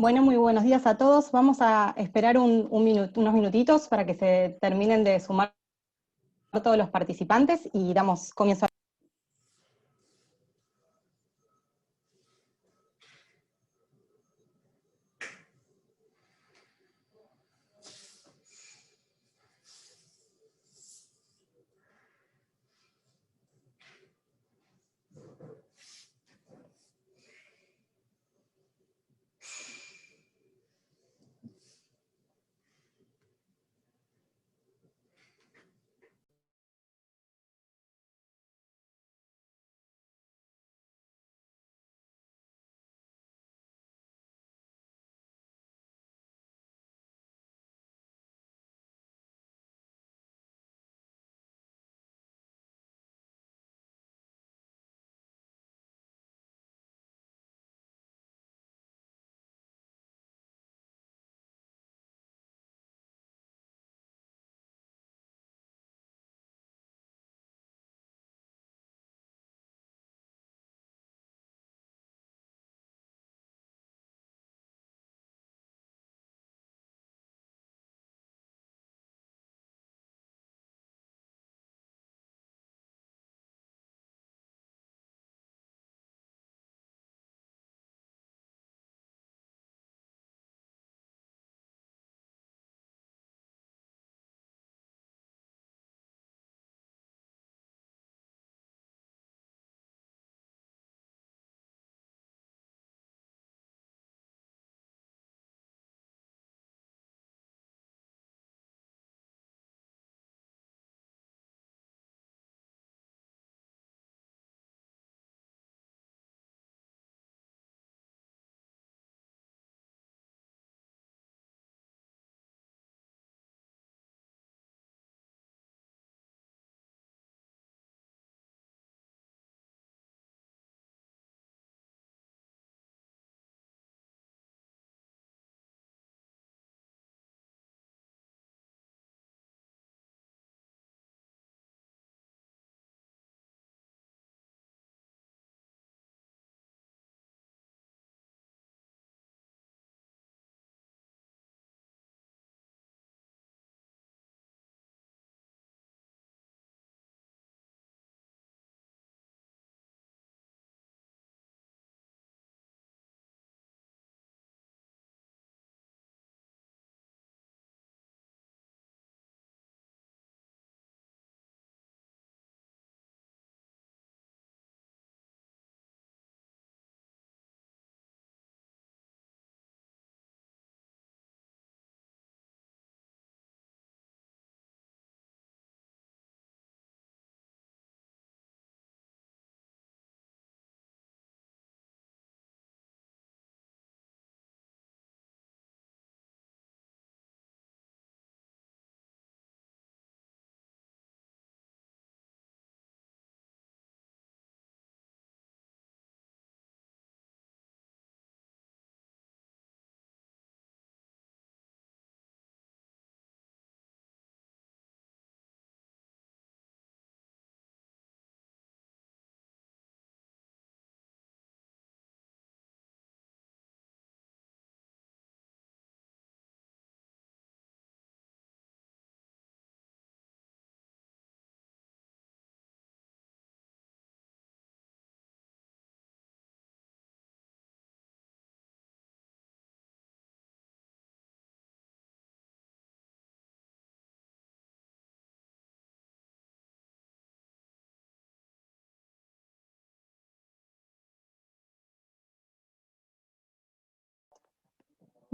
Bueno, muy buenos días a todos. Vamos a esperar unos minutitos para que se terminen de sumar todos los participantes y damos comienzo.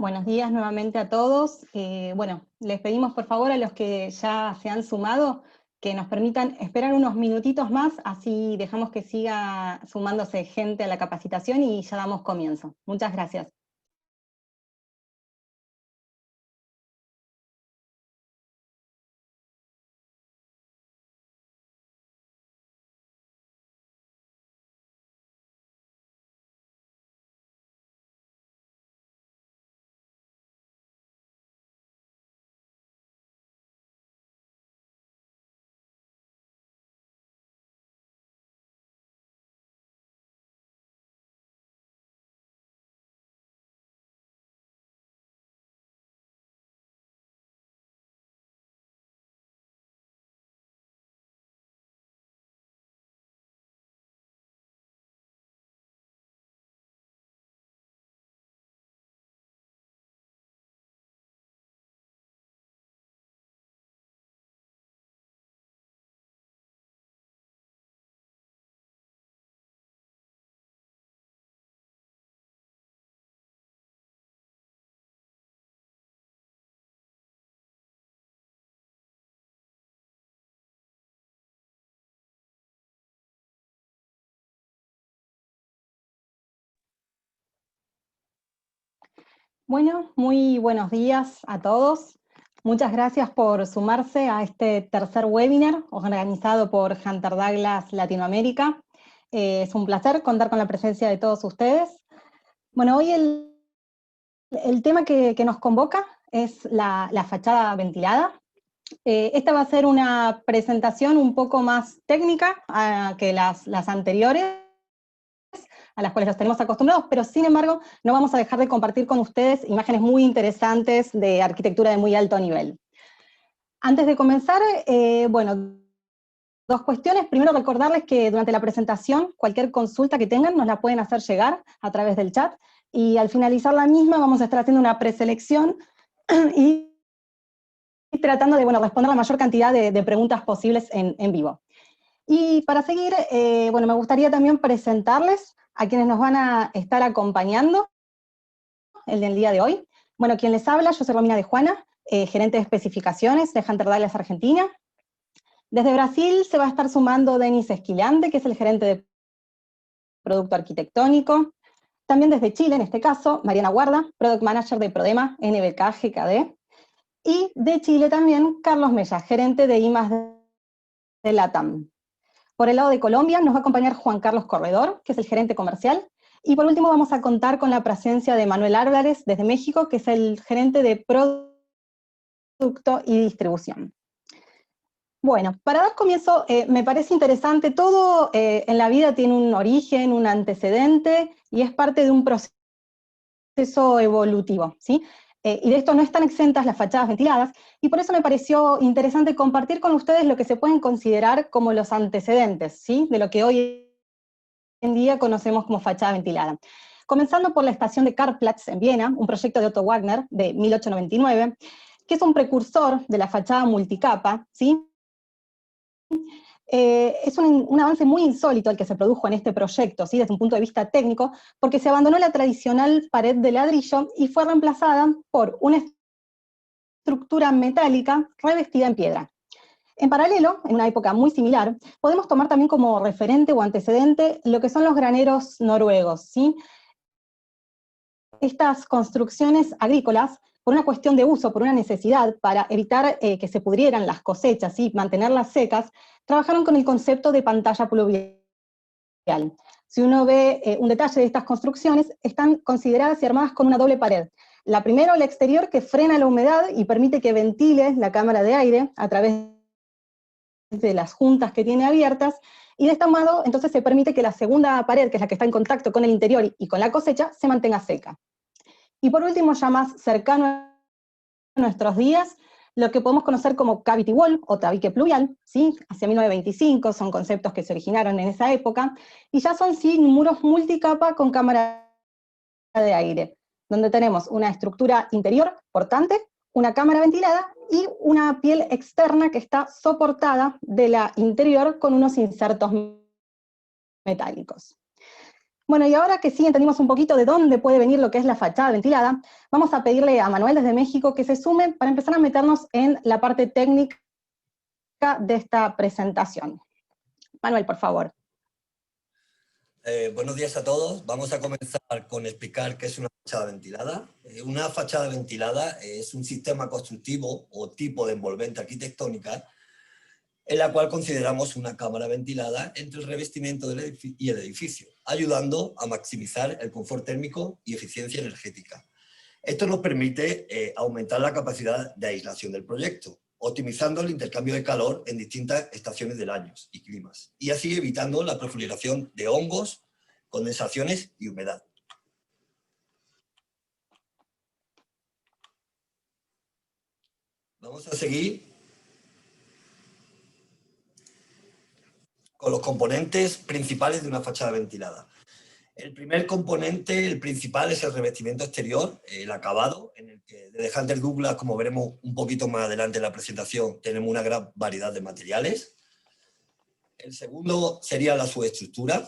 Buenos días nuevamente a todos. Bueno, les pedimos por favor a los que ya se han sumado que nos permitan esperar unos minutitos más, así dejamos que siga sumándose gente a la capacitación y ya damos comienzo. Muchas gracias. Bueno, muy buenos días a todos. Muchas gracias por sumarse a este tercer webinar organizado por Hunter Douglas Latinoamérica. Es un placer contar con la presencia de todos ustedes. Bueno, hoy el tema que nos convoca es la fachada ventilada. Esta va a ser una presentación un poco más técnica que las anteriores, a las cuales los tenemos acostumbrados, pero sin embargo no vamos a dejar de compartir con ustedes imágenes muy interesantes de arquitectura de muy alto nivel. Antes de comenzar, bueno, dos cuestiones. Primero, recordarles que durante la presentación, cualquier consulta que tengan nos la pueden hacer llegar a través del chat, y al finalizar la misma vamos a estar haciendo una preselección y tratando de, bueno, responder la mayor cantidad de preguntas posibles en vivo. Y para seguir, bueno, me gustaría también presentarles a quienes nos van a estar acompañando el del día de hoy. Bueno, quien les habla, yo soy Romina de Juana, gerente de especificaciones de Hunter Douglas Argentina. Desde Brasil se va a estar sumando Denis Esquilante, que es el gerente de producto arquitectónico. También desde Chile, en este caso, Mariana Guarda, Product Manager de Prodema, NBK, GKD. Y de Chile también, Carlos Mella, gerente de I+D de LATAM. Por el lado de Colombia nos va a acompañar Juan Carlos Corredor, que es el gerente comercial. Y por último vamos a contar con la presencia de Manuel Álvarez desde México, que es el gerente de producto y distribución. Bueno, para dar comienzo, me parece interesante, todo en la vida tiene un origen, un antecedente, y es parte de un proceso evolutivo, ¿sí? Y de esto no están exentas las fachadas ventiladas, y por eso me pareció interesante compartir con ustedes lo que se pueden considerar como los antecedentes, ¿sí? De lo que hoy en día conocemos como fachada ventilada. Comenzando por la estación de Karlsplatz en Viena, un proyecto de Otto Wagner de 1899, que es un precursor de la fachada multicapa, ¿sí? Es un avance muy insólito el que se produjo en este proyecto, ¿sí? Desde un punto de vista técnico, porque se abandonó la tradicional pared de ladrillo y fue reemplazada por una estructura metálica revestida en piedra. En paralelo, en una época muy similar, podemos tomar también como referente o antecedente lo que son los graneros noruegos, ¿sí? Estas construcciones agrícolas, por una cuestión de uso, por una necesidad, para evitar que se pudrieran las cosechas y mantenerlas secas, trabajaron con el concepto de pantalla pluvial. Si uno ve un detalle de estas construcciones, están consideradas y armadas con una doble pared. La primera, la exterior, que frena la humedad y permite que ventile la cámara de aire a través de las juntas que tiene abiertas, y de este modo entonces se permite que la segunda pared, que es la que está en contacto con el interior y con la cosecha, se mantenga seca. Y por último, ya más cercano a nuestros días, lo que podemos conocer como cavity wall o tabique pluvial, ¿sí? Hacia 1925, son conceptos que se originaron en esa época, y ya son sí muros multicapa con cámara de aire, donde tenemos una estructura interior portante, una cámara ventilada y una piel externa que está soportada de la interior con unos insertos metálicos. Bueno, y ahora que sí entendimos un poquito de dónde puede venir lo que es la fachada ventilada, vamos a pedirle a Manuel desde México que se sume para empezar a meternos en la parte técnica de esta presentación. Manuel, por favor. Buenos días a todos. Vamos a comenzar con explicar qué es una fachada ventilada. Una fachada ventilada es un sistema constructivo o tipo de envolvente arquitectónica en la cual consideramos una cámara ventilada entre el revestimiento y el edificio, ayudando a maximizar el confort térmico y eficiencia energética. Esto nos permite aumentar la capacidad de aislación del proyecto, optimizando el intercambio de calor en distintas estaciones del año y climas, y así evitando la proliferación de hongos, condensaciones y humedad. Vamos a seguir con los componentes principales de una fachada ventilada. El primer componente, el principal, es el revestimiento exterior, el acabado, en el que desde Hunter Douglas, como veremos un poquito más adelante en la presentación, tenemos una gran variedad de materiales. El segundo sería la subestructura,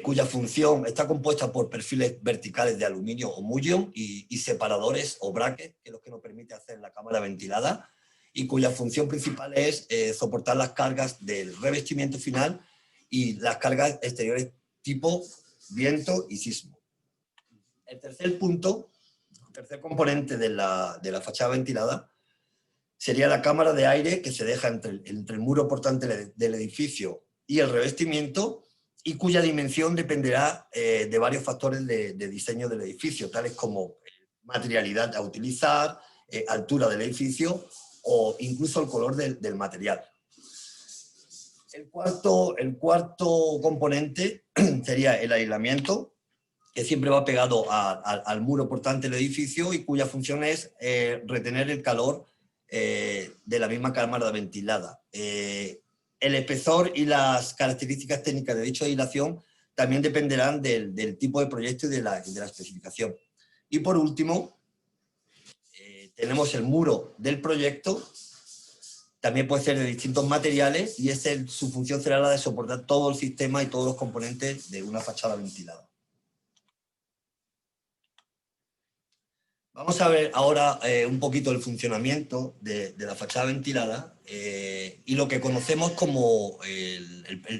cuya función está compuesta por perfiles verticales de aluminio o mullion y separadores o brackets, que es lo que nos permite hacer la cámara ventilada, y cuya función principal es soportar las cargas del revestimiento final y las cargas exteriores tipo viento y sismo. El tercer punto, el tercer componente de la fachada ventilada, sería la cámara de aire que se deja entre el muro portante del edificio y el revestimiento, y cuya dimensión dependerá de varios factores de diseño del edificio, tales como materialidad a utilizar, altura del edificio o incluso el color del material. El cuarto componente sería el aislamiento, que siempre va pegado al muro portante del edificio y cuya función es retener el calor de la misma cámara ventilada. El espesor y las características técnicas de dicha aislación también dependerán del tipo de proyecto y de la especificación. Y por último, tenemos el muro del proyecto. También puede ser de distintos materiales y su función será la de soportar todo el sistema y todos los componentes de una fachada ventilada. Vamos a ver ahora un poquito el funcionamiento de la fachada ventilada y lo que conocemos como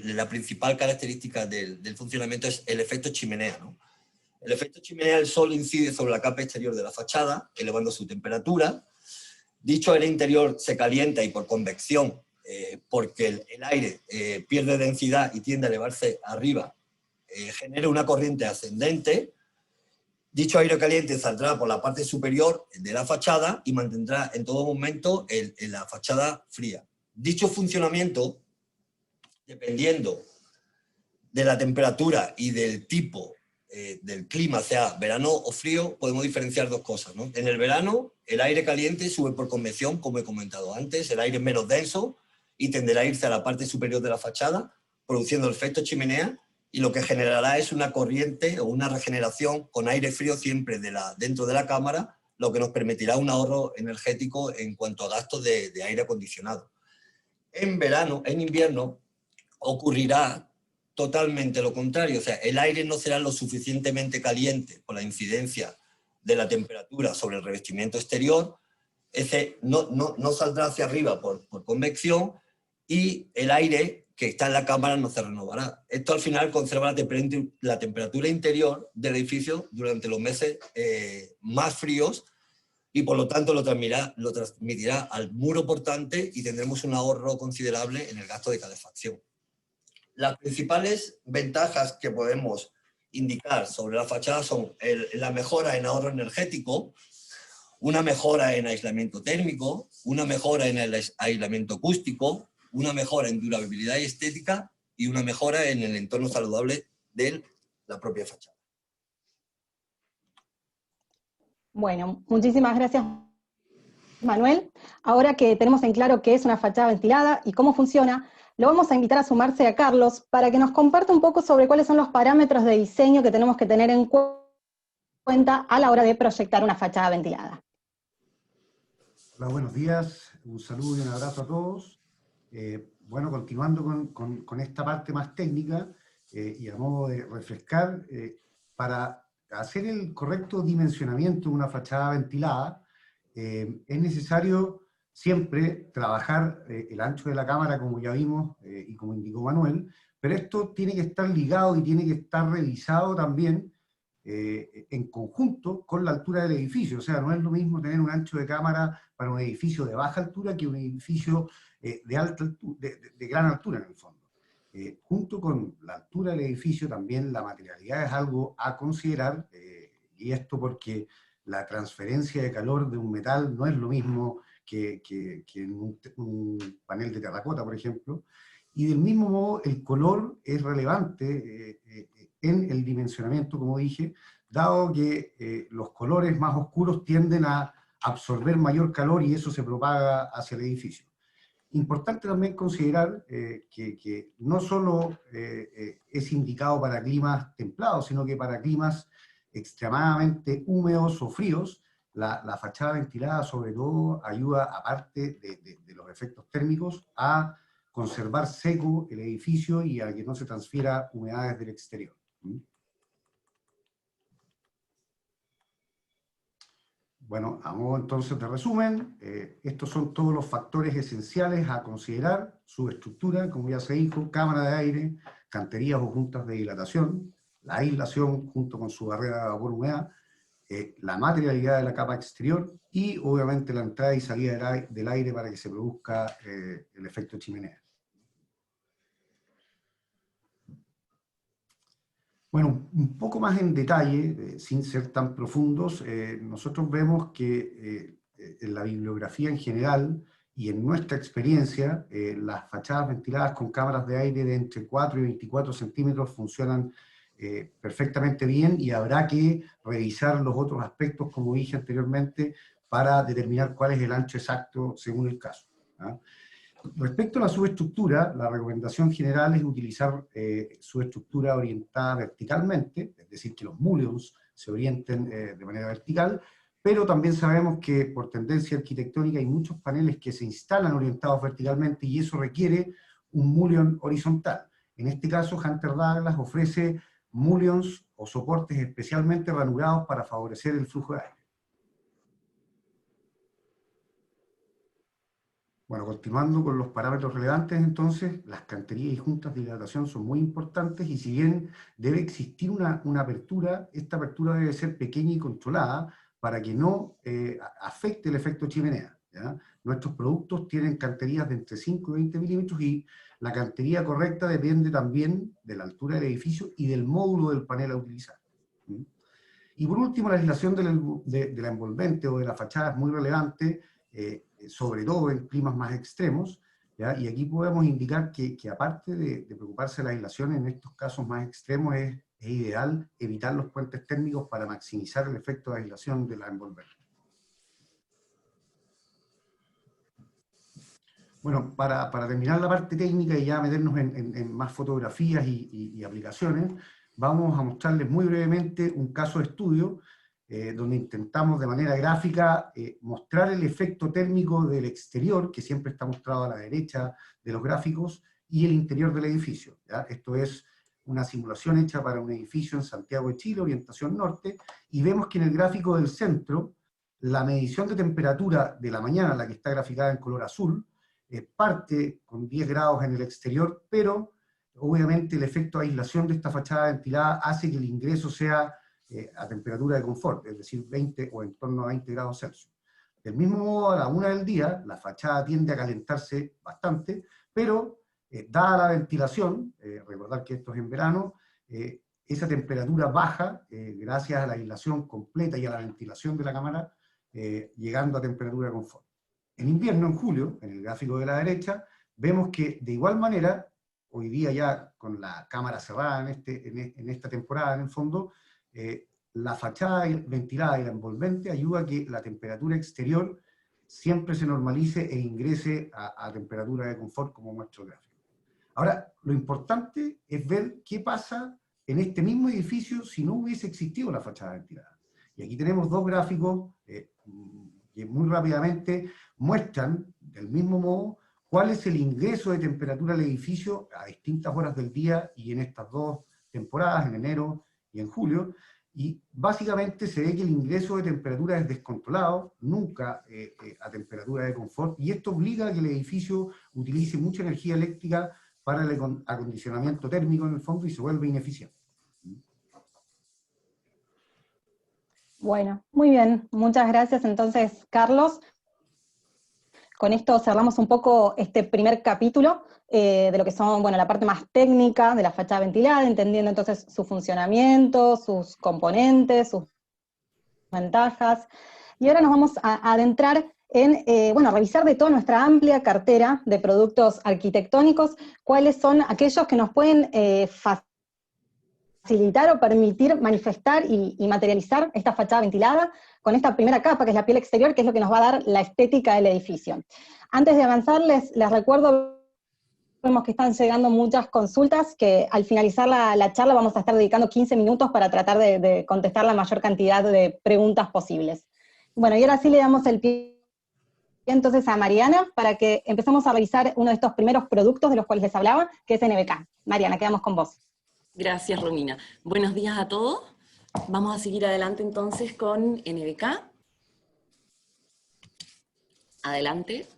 la principal característica del funcionamiento es el efecto chimenea, ¿no? El efecto chimenea, el sol incide sobre la capa exterior de la fachada, elevando su temperatura. Dicho aire interior se calienta y por convección, porque el aire pierde densidad y tiende a elevarse arriba, genera una corriente ascendente. Dicho aire caliente saldrá por la parte superior de la fachada y mantendrá en todo momento la fachada fría. Dicho funcionamiento, dependiendo de la temperatura y del tipo del clima, sea verano o frío, podemos diferenciar dos cosas, ¿no? En el verano, el aire caliente sube por convección, como he comentado antes, el aire es menos denso y tenderá a irse a la parte superior de la fachada, produciendo el efecto chimenea, y lo que generará es una corriente o una regeneración con aire frío siempre dentro de la cámara, lo que nos permitirá un ahorro energético en cuanto a gastos de aire acondicionado. En invierno, ocurrirá totalmente lo contrario, o sea, el aire no será lo suficientemente caliente por la incidencia de la temperatura sobre el revestimiento exterior, no saldrá hacia arriba por convección y el aire que está en la cámara no se renovará. Esto al final conserva la temperatura interior del edificio durante los meses más fríos y por lo tanto lo transmitirá al muro portante y tendremos un ahorro considerable en el gasto de calefacción. Las principales ventajas que podemos indicar sobre la fachada son la mejora en ahorro energético, una mejora en aislamiento térmico, una mejora en el aislamiento acústico, una mejora en durabilidad y estética y una mejora en el entorno saludable de la propia fachada. Bueno, muchísimas gracias, Manuel. Ahora que tenemos en claro qué es una fachada ventilada y cómo funciona, lo vamos a invitar a sumarse a Carlos para que nos comparta un poco sobre cuáles son los parámetros de diseño que tenemos que tener en cuenta a la hora de proyectar una fachada ventilada. Hola, buenos días, un saludo y un abrazo a todos. Bueno, continuando con esta parte más técnica y a modo de refrescar, para hacer el correcto dimensionamiento de una fachada ventilada, es necesario siempre trabajar el ancho de la cámara, como ya vimos y como indicó Manuel, pero esto tiene que estar ligado y tiene que estar revisado también en conjunto con la altura del edificio. O sea, no es lo mismo tener un ancho de cámara para un edificio de baja altura que un edificio de gran altura en el fondo. Junto con la altura del edificio también la materialidad es algo a considerar, y esto porque la transferencia de calor de un metal no es lo mismo que en un panel de terracota, por ejemplo, y del mismo modo el color es relevante en el dimensionamiento, como dije, dado que los colores más oscuros tienden a absorber mayor calor y eso se propaga hacia el edificio. Importante también considerar que no solo es indicado para climas templados, sino que para climas extremadamente húmedos o fríos, la fachada ventilada sobre todo ayuda, aparte de los efectos térmicos, a conservar seco el edificio y a que no se transfiera humedades del exterior. Bueno, a modo entonces de resumen, estos son todos los factores esenciales a considerar: subestructura, como ya se dijo, cámara de aire, canterías o juntas de dilatación, la aislación junto con su barrera de vapor humedad, la materialidad de la capa exterior y obviamente la entrada y salida del aire para que se produzca el efecto chimenea. Bueno, un poco más en detalle, sin ser tan profundos, nosotros vemos que en la bibliografía en general y en nuestra experiencia, las fachadas ventiladas con cámaras de aire de entre 4 y 24 centímetros funcionan perfectamente bien, y habrá que revisar los otros aspectos, como dije anteriormente, para determinar cuál es el ancho exacto según el caso, ¿ah? Respecto a la subestructura, la recomendación general es utilizar subestructura orientada verticalmente, es decir, que los mullions se orienten de manera vertical, pero también sabemos que por tendencia arquitectónica hay muchos paneles que se instalan orientados verticalmente y eso requiere un mullion horizontal. En este caso, Hunter Douglas ofrece mullions o soportes especialmente ranurados para favorecer el flujo de aire. Bueno, continuando con los parámetros relevantes, entonces, las canterías y juntas de hidratación son muy importantes, y si bien debe existir una apertura, esta apertura debe ser pequeña y controlada para que no afecte el efecto chimenea, ¿ya? Nuestros productos tienen canterías de entre 5 y 20 milímetros, y la cantería correcta depende también de la altura del edificio y del módulo del panel a utilizar. Y por último, la aislación de la envolvente o de la fachada es muy relevante, sobre todo en climas más extremos, ¿ya? Y aquí podemos indicar que aparte de preocuparse de la aislación, en estos casos más extremos es ideal evitar los puentes térmicos para maximizar el efecto de aislación de la envolvente. Bueno, para terminar la parte técnica y ya meternos en más fotografías y aplicaciones, vamos a mostrarles muy brevemente un caso de estudio donde intentamos de manera gráfica mostrar el efecto térmico del exterior, que siempre está mostrado a la derecha de los gráficos, y el interior del edificio, ¿ya? Esto es una simulación hecha para un edificio en Santiago de Chile, orientación norte, y vemos que en el gráfico del centro, la medición de temperatura de la mañana, la que está graficada en color azul, parte con 10 grados en el exterior, pero obviamente el efecto de aislación de esta fachada ventilada hace que el ingreso sea a temperatura de confort, es decir, 20 o en torno a 20 grados Celsius. Del mismo modo, a la 1 del día, la fachada tiende a calentarse bastante, pero dada la ventilación, recordar que esto es en verano, esa temperatura baja gracias a la aislación completa y a la ventilación de la cámara, llegando a temperatura de confort. En invierno, en julio, en el gráfico de la derecha, vemos que de igual manera, hoy día ya con la cámara cerrada en esta temporada, en el fondo, la fachada ventilada y la envolvente ayuda a que la temperatura exterior siempre se normalice e ingrese a temperatura de confort, como muestra el gráfico. Ahora, lo importante es ver qué pasa en este mismo edificio si no hubiese existido la fachada ventilada. Y aquí tenemos dos gráficos que muy rápidamente muestran, del mismo modo, cuál es el ingreso de temperatura al edificio a distintas horas del día y en estas dos temporadas, en enero y en julio, y básicamente se ve que el ingreso de temperatura es descontrolado, nunca a temperatura de confort, y esto obliga a que el edificio utilice mucha energía eléctrica para el acondicionamiento térmico en el fondo y se vuelve ineficiente. Bueno, muy bien, muchas gracias entonces, Carlos. Con esto cerramos un poco este primer capítulo de lo que son, bueno, la parte más técnica de la fachada ventilada, entendiendo entonces su funcionamiento, sus componentes, sus ventajas. Y ahora nos vamos a adentrar en, bueno, revisar de toda nuestra amplia cartera de productos arquitectónicos, cuáles son aquellos que nos pueden facilitar o permitir manifestar y materializar esta fachada ventilada con esta primera capa, que es la piel exterior, que es lo que nos va a dar la estética del edificio. Antes de avanzar, les recuerdo, vemos que están llegando muchas consultas, que al finalizar la charla vamos a estar dedicando 15 minutos para tratar de contestar la mayor cantidad de preguntas posibles. Bueno, y ahora sí le damos el pie entonces a Mariana, para que empecemos a revisar uno de estos primeros productos de los cuales les hablaba, que es NBK. Mariana, quedamos con vos. Gracias, Romina. Buenos días a todos. Vamos a seguir adelante entonces con NBK. Adelante.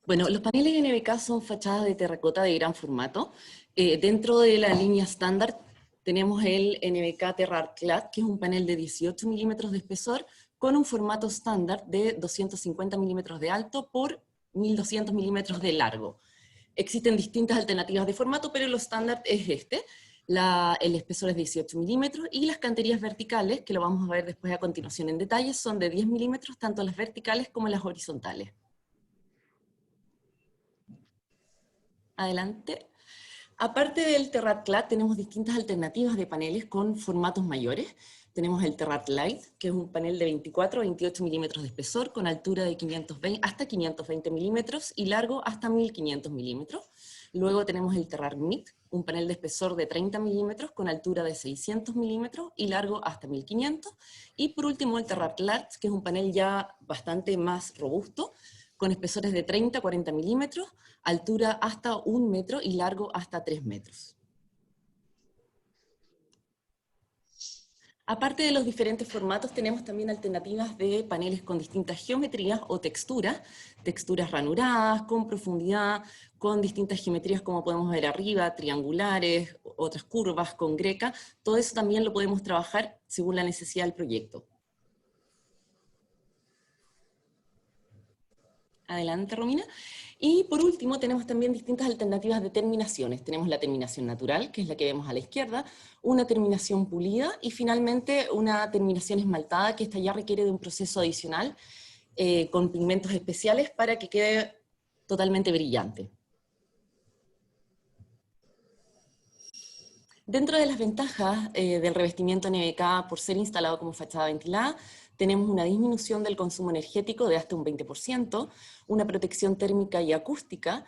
Bueno, los paneles NBK son fachadas de terracota de gran formato. Dentro de la línea estándar tenemos el NBK TerraClad, que es un panel de 18 milímetros de espesor, con un formato estándar de 250 milímetros de alto por 1200 milímetros de largo. Existen distintas alternativas de formato, pero lo estándar es este. El espesor es 18 milímetros y las canterías verticales, que lo vamos a ver después a continuación en detalle, son de 10 milímetros, tanto las verticales como las horizontales. Adelante. Aparte del TerraClad, tenemos distintas alternativas de paneles con formatos mayores. Tenemos el TerraLite, que es un panel de 24 a 28 milímetros de espesor, con altura de hasta 520 milímetros y largo hasta 1500 milímetros. Luego tenemos el TerraMid, un panel de espesor de 30 milímetros, con altura de 600 milímetros y largo hasta 1500. Y por último el TerraClad, que es un panel ya bastante más robusto, con espesores de 30 a 40 milímetros, altura hasta 1 metro y largo hasta 3 metros. Aparte de los diferentes formatos, tenemos también alternativas de paneles con distintas geometrías o texturas ranuradas, con profundidad, con distintas geometrías como podemos ver arriba, triangulares, otras curvas, con greca. Todo eso también lo podemos trabajar según la necesidad del proyecto. Adelante, Romina. Y por último tenemos también distintas alternativas de terminaciones. Tenemos la terminación natural, que es la que vemos a la izquierda, una terminación pulida y finalmente una terminación esmaltada, que esta ya requiere de un proceso adicional con pigmentos especiales para que quede totalmente brillante. Dentro de las ventajas del revestimiento NBK por ser instalado como fachada ventilada, tenemos una disminución del consumo energético de hasta un 20%, una protección térmica y acústica,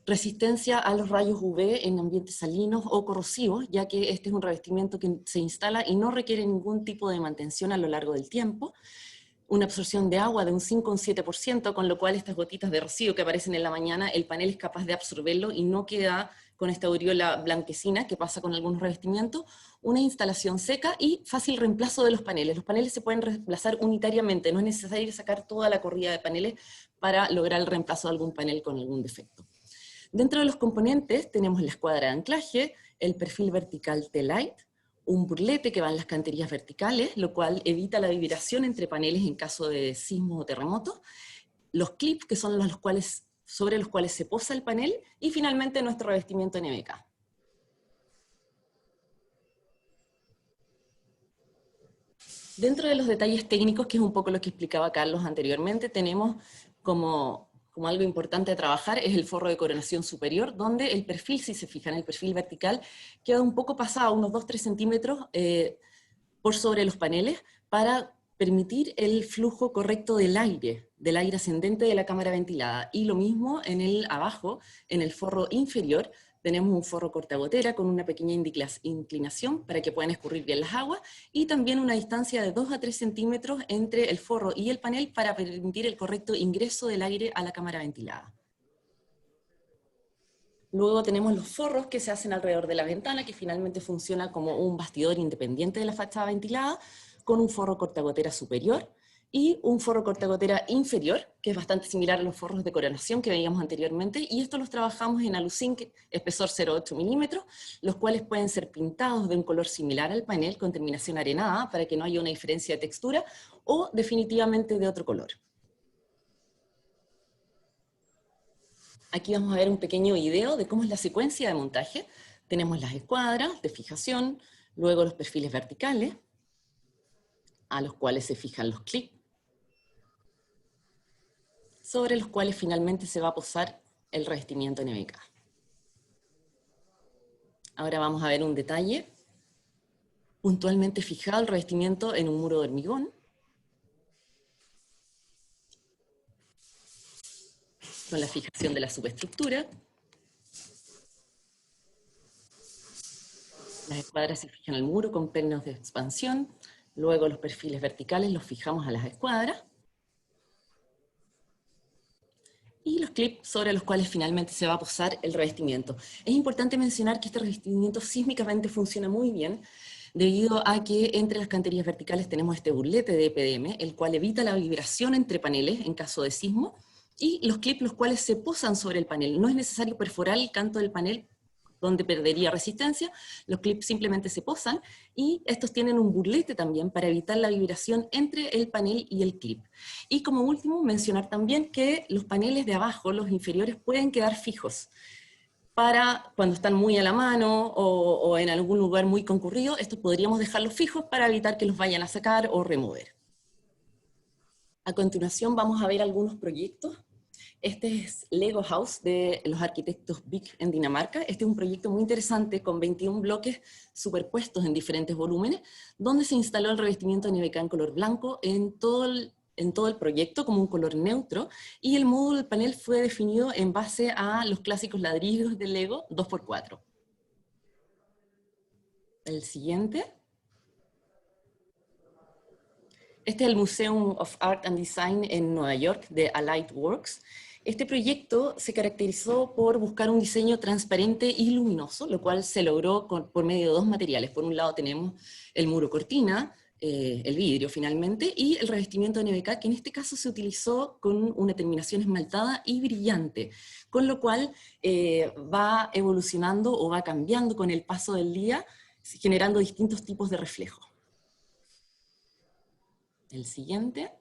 resistencia a los rayos UV en ambientes salinos o corrosivos, ya que este es un revestimiento que se instala y no requiere ningún tipo de mantención a lo largo del tiempo, una absorción de agua de un 5 o un 7%, con lo cual estas gotitas de rocío que aparecen en la mañana, el panel es capaz de absorberlo y no queda con esta aureola blanquecina que pasa con algunos revestimientos, una instalación seca y fácil reemplazo de los paneles. Los paneles se pueden reemplazar unitariamente, no es necesario sacar toda la corrida de paneles para lograr el reemplazo de algún panel con algún defecto. Dentro de los componentes tenemos la escuadra de anclaje, el perfil vertical T-Lite, un burlete que va en las canterías verticales, lo cual evita la vibración entre paneles en caso de sismo o terremoto, los clips, que son sobre los cuales se posa el panel, y finalmente nuestro revestimiento NBK. Dentro de los detalles técnicos, que es un poco lo que explicaba Carlos anteriormente, tenemos como algo importante a trabajar es el forro de coronación superior, donde el perfil, si se fijan, el perfil vertical queda un poco pasado, unos 2-3 centímetros por sobre los paneles, para permitir el flujo correcto del aire ascendente de la cámara ventilada. Y lo mismo abajo, en el forro inferior, tenemos un forro cortagotera con una pequeña inclinación para que puedan escurrir bien las aguas, y también una distancia de 2 a 3 centímetros entre el forro y el panel para permitir el correcto ingreso del aire a la cámara ventilada. Luego tenemos los forros que se hacen alrededor de la ventana, que finalmente funciona como un bastidor independiente de la fachada ventilada, con un forro cortagotera superior y un forro cortagotera inferior, que es bastante similar a los forros de coronación que veíamos anteriormente, y estos los trabajamos en aluzinc espesor 0,8 milímetros, los cuales pueden ser pintados de un color similar al panel con terminación arenada, para que no haya una diferencia de textura, o definitivamente de otro color. Aquí vamos a ver un pequeño video de cómo es la secuencia de montaje. Tenemos las escuadras de fijación, luego los perfiles verticales, a los cuales se fijan los clips, sobre los cuales finalmente se va a posar el revestimiento NBK. Ahora vamos a ver un detalle. Puntualmente fijado el revestimiento en un muro de hormigón. Con la fijación de la subestructura. Las escuadras se fijan al muro con pernos de expansión. Luego los perfiles verticales los fijamos a las escuadras. Y los clips sobre los cuales finalmente se va a posar el revestimiento. Es importante mencionar que este revestimiento sísmicamente funciona muy bien, debido a que entre las canterías verticales tenemos este burlete de EPDM, el cual evita la vibración entre paneles en caso de sismo, y los clips los cuales se posan sobre el panel. No es necesario perforar el canto del panel donde perdería resistencia, los clips simplemente se posan, y estos tienen un burlete también para evitar la vibración entre el panel y el clip. Y como último, mencionar también que los paneles de abajo, los inferiores, pueden quedar fijos. Para cuando están muy a la mano o en algún lugar muy concurrido, estos podríamos dejarlos fijos para evitar que los vayan a sacar o remover. A continuación vamos a ver algunos proyectos. Este es Lego House de los arquitectos Big en Dinamarca. Este es un proyecto muy interesante con 21 bloques superpuestos en diferentes volúmenes, donde se instaló el revestimiento NBK en color blanco en todo el proyecto como un color neutro, y el módulo del panel fue definido en base a los clásicos ladrillos de Lego 2x4. El siguiente. Este es el Museum of Art and Design en Nueva York, de Allied Works. Este proyecto se caracterizó por buscar un diseño transparente y luminoso, lo cual se logró por medio de dos materiales. Por un lado tenemos el muro cortina, el vidrio finalmente, y el revestimiento NBK, que en este caso se utilizó con una terminación esmaltada y brillante, con lo cual va evolucionando o va cambiando con el paso del día, generando distintos tipos de reflejos. El siguiente.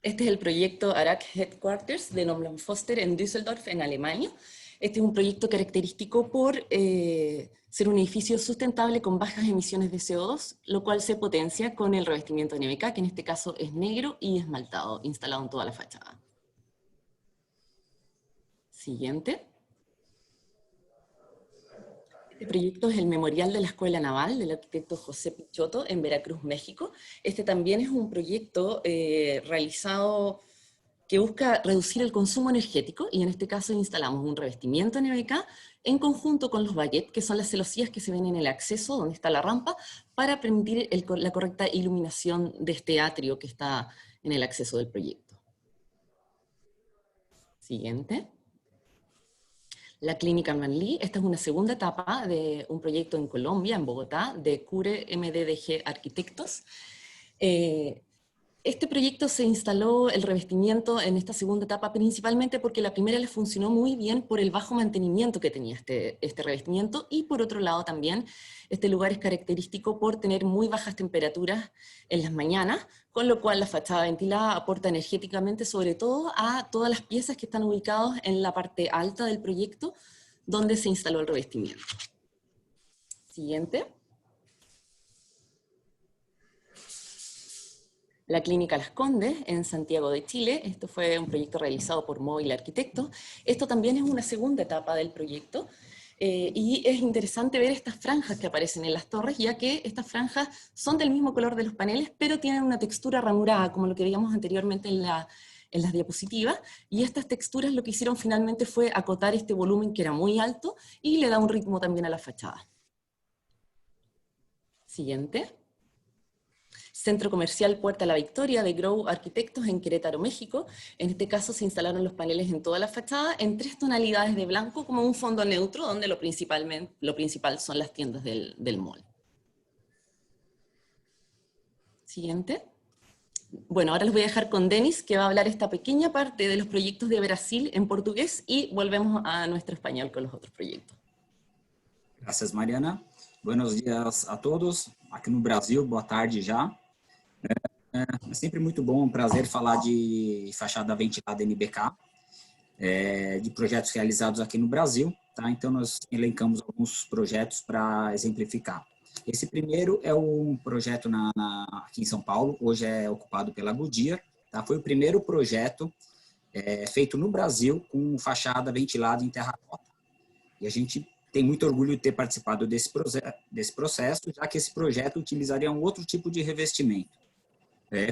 Este es el proyecto Arak Headquarters de Norman Foster en Düsseldorf, en Alemania. Este es un proyecto característico por ser un edificio sustentable con bajas emisiones de CO2, lo cual se potencia con el revestimiento NBK, que en este caso es negro y esmaltado, instalado en toda la fachada. Siguiente. Este proyecto es el Memorial de la Escuela Naval del arquitecto José Pichotto en Veracruz, México. Este también es un proyecto realizado que busca reducir el consumo energético, y en este caso instalamos un revestimiento NBK en conjunto con los baguettes, que son las celosías que se ven en el acceso, donde está la rampa, para permitir la correcta iluminación de este atrio que está en el acceso del proyecto. Siguiente. La Clínica Manlí. Esta es una segunda etapa de un proyecto en Colombia, en Bogotá, de Cure MDDG Arquitectos. Este proyecto se instaló el revestimiento en esta segunda etapa principalmente porque la primera le funcionó muy bien por el bajo mantenimiento que tenía este revestimiento, y por otro lado también este lugar es característico por tener muy bajas temperaturas en las mañanas, con lo cual la fachada ventilada aporta energéticamente sobre todo a todas las piezas que están ubicadas en la parte alta del proyecto donde se instaló el revestimiento. Siguiente. La Clínica Las Condes, en Santiago de Chile. Esto fue un proyecto realizado por Móvil Arquitectos. Esto también es una segunda etapa del proyecto, y es interesante ver estas franjas que aparecen en las torres, ya que estas franjas son del mismo color de los paneles, pero tienen una textura ranurada, como lo que veíamos anteriormente en las diapositivas, y estas texturas lo que hicieron finalmente fue acotar este volumen que era muy alto, y le da un ritmo también a la fachada. Siguiente. Centro Comercial Puerta La Victoria de Grow Arquitectos en Querétaro, México. En este caso se instalaron los paneles en toda la fachada en 3 tonalidades de blanco como un fondo neutro, donde lo principal son las tiendas del mall. Siguiente. Bueno, ahora les voy a dejar con Denis, que va a hablar esta pequeña parte de los proyectos de Brasil en portugués, y volvemos a nuestro español con los otros proyectos. Gracias, Mariana. Buenos dias a todos. Aqui no Brasil, boa tarde já. É sempre muito bom, um prazer falar de fachada ventilada NBK, de projetos realizados aqui no Brasil, tá? Então nós elencamos alguns projetos para exemplificar. Esse primeiro é um projeto aqui em São Paulo, hoje é ocupado pela Goodyear, tá? Foi o primeiro projeto feito no Brasil com fachada ventilada em terracota. E a gente tem muito orgulho de ter participado desse processo, já que esse projeto utilizaria um outro tipo de revestimento.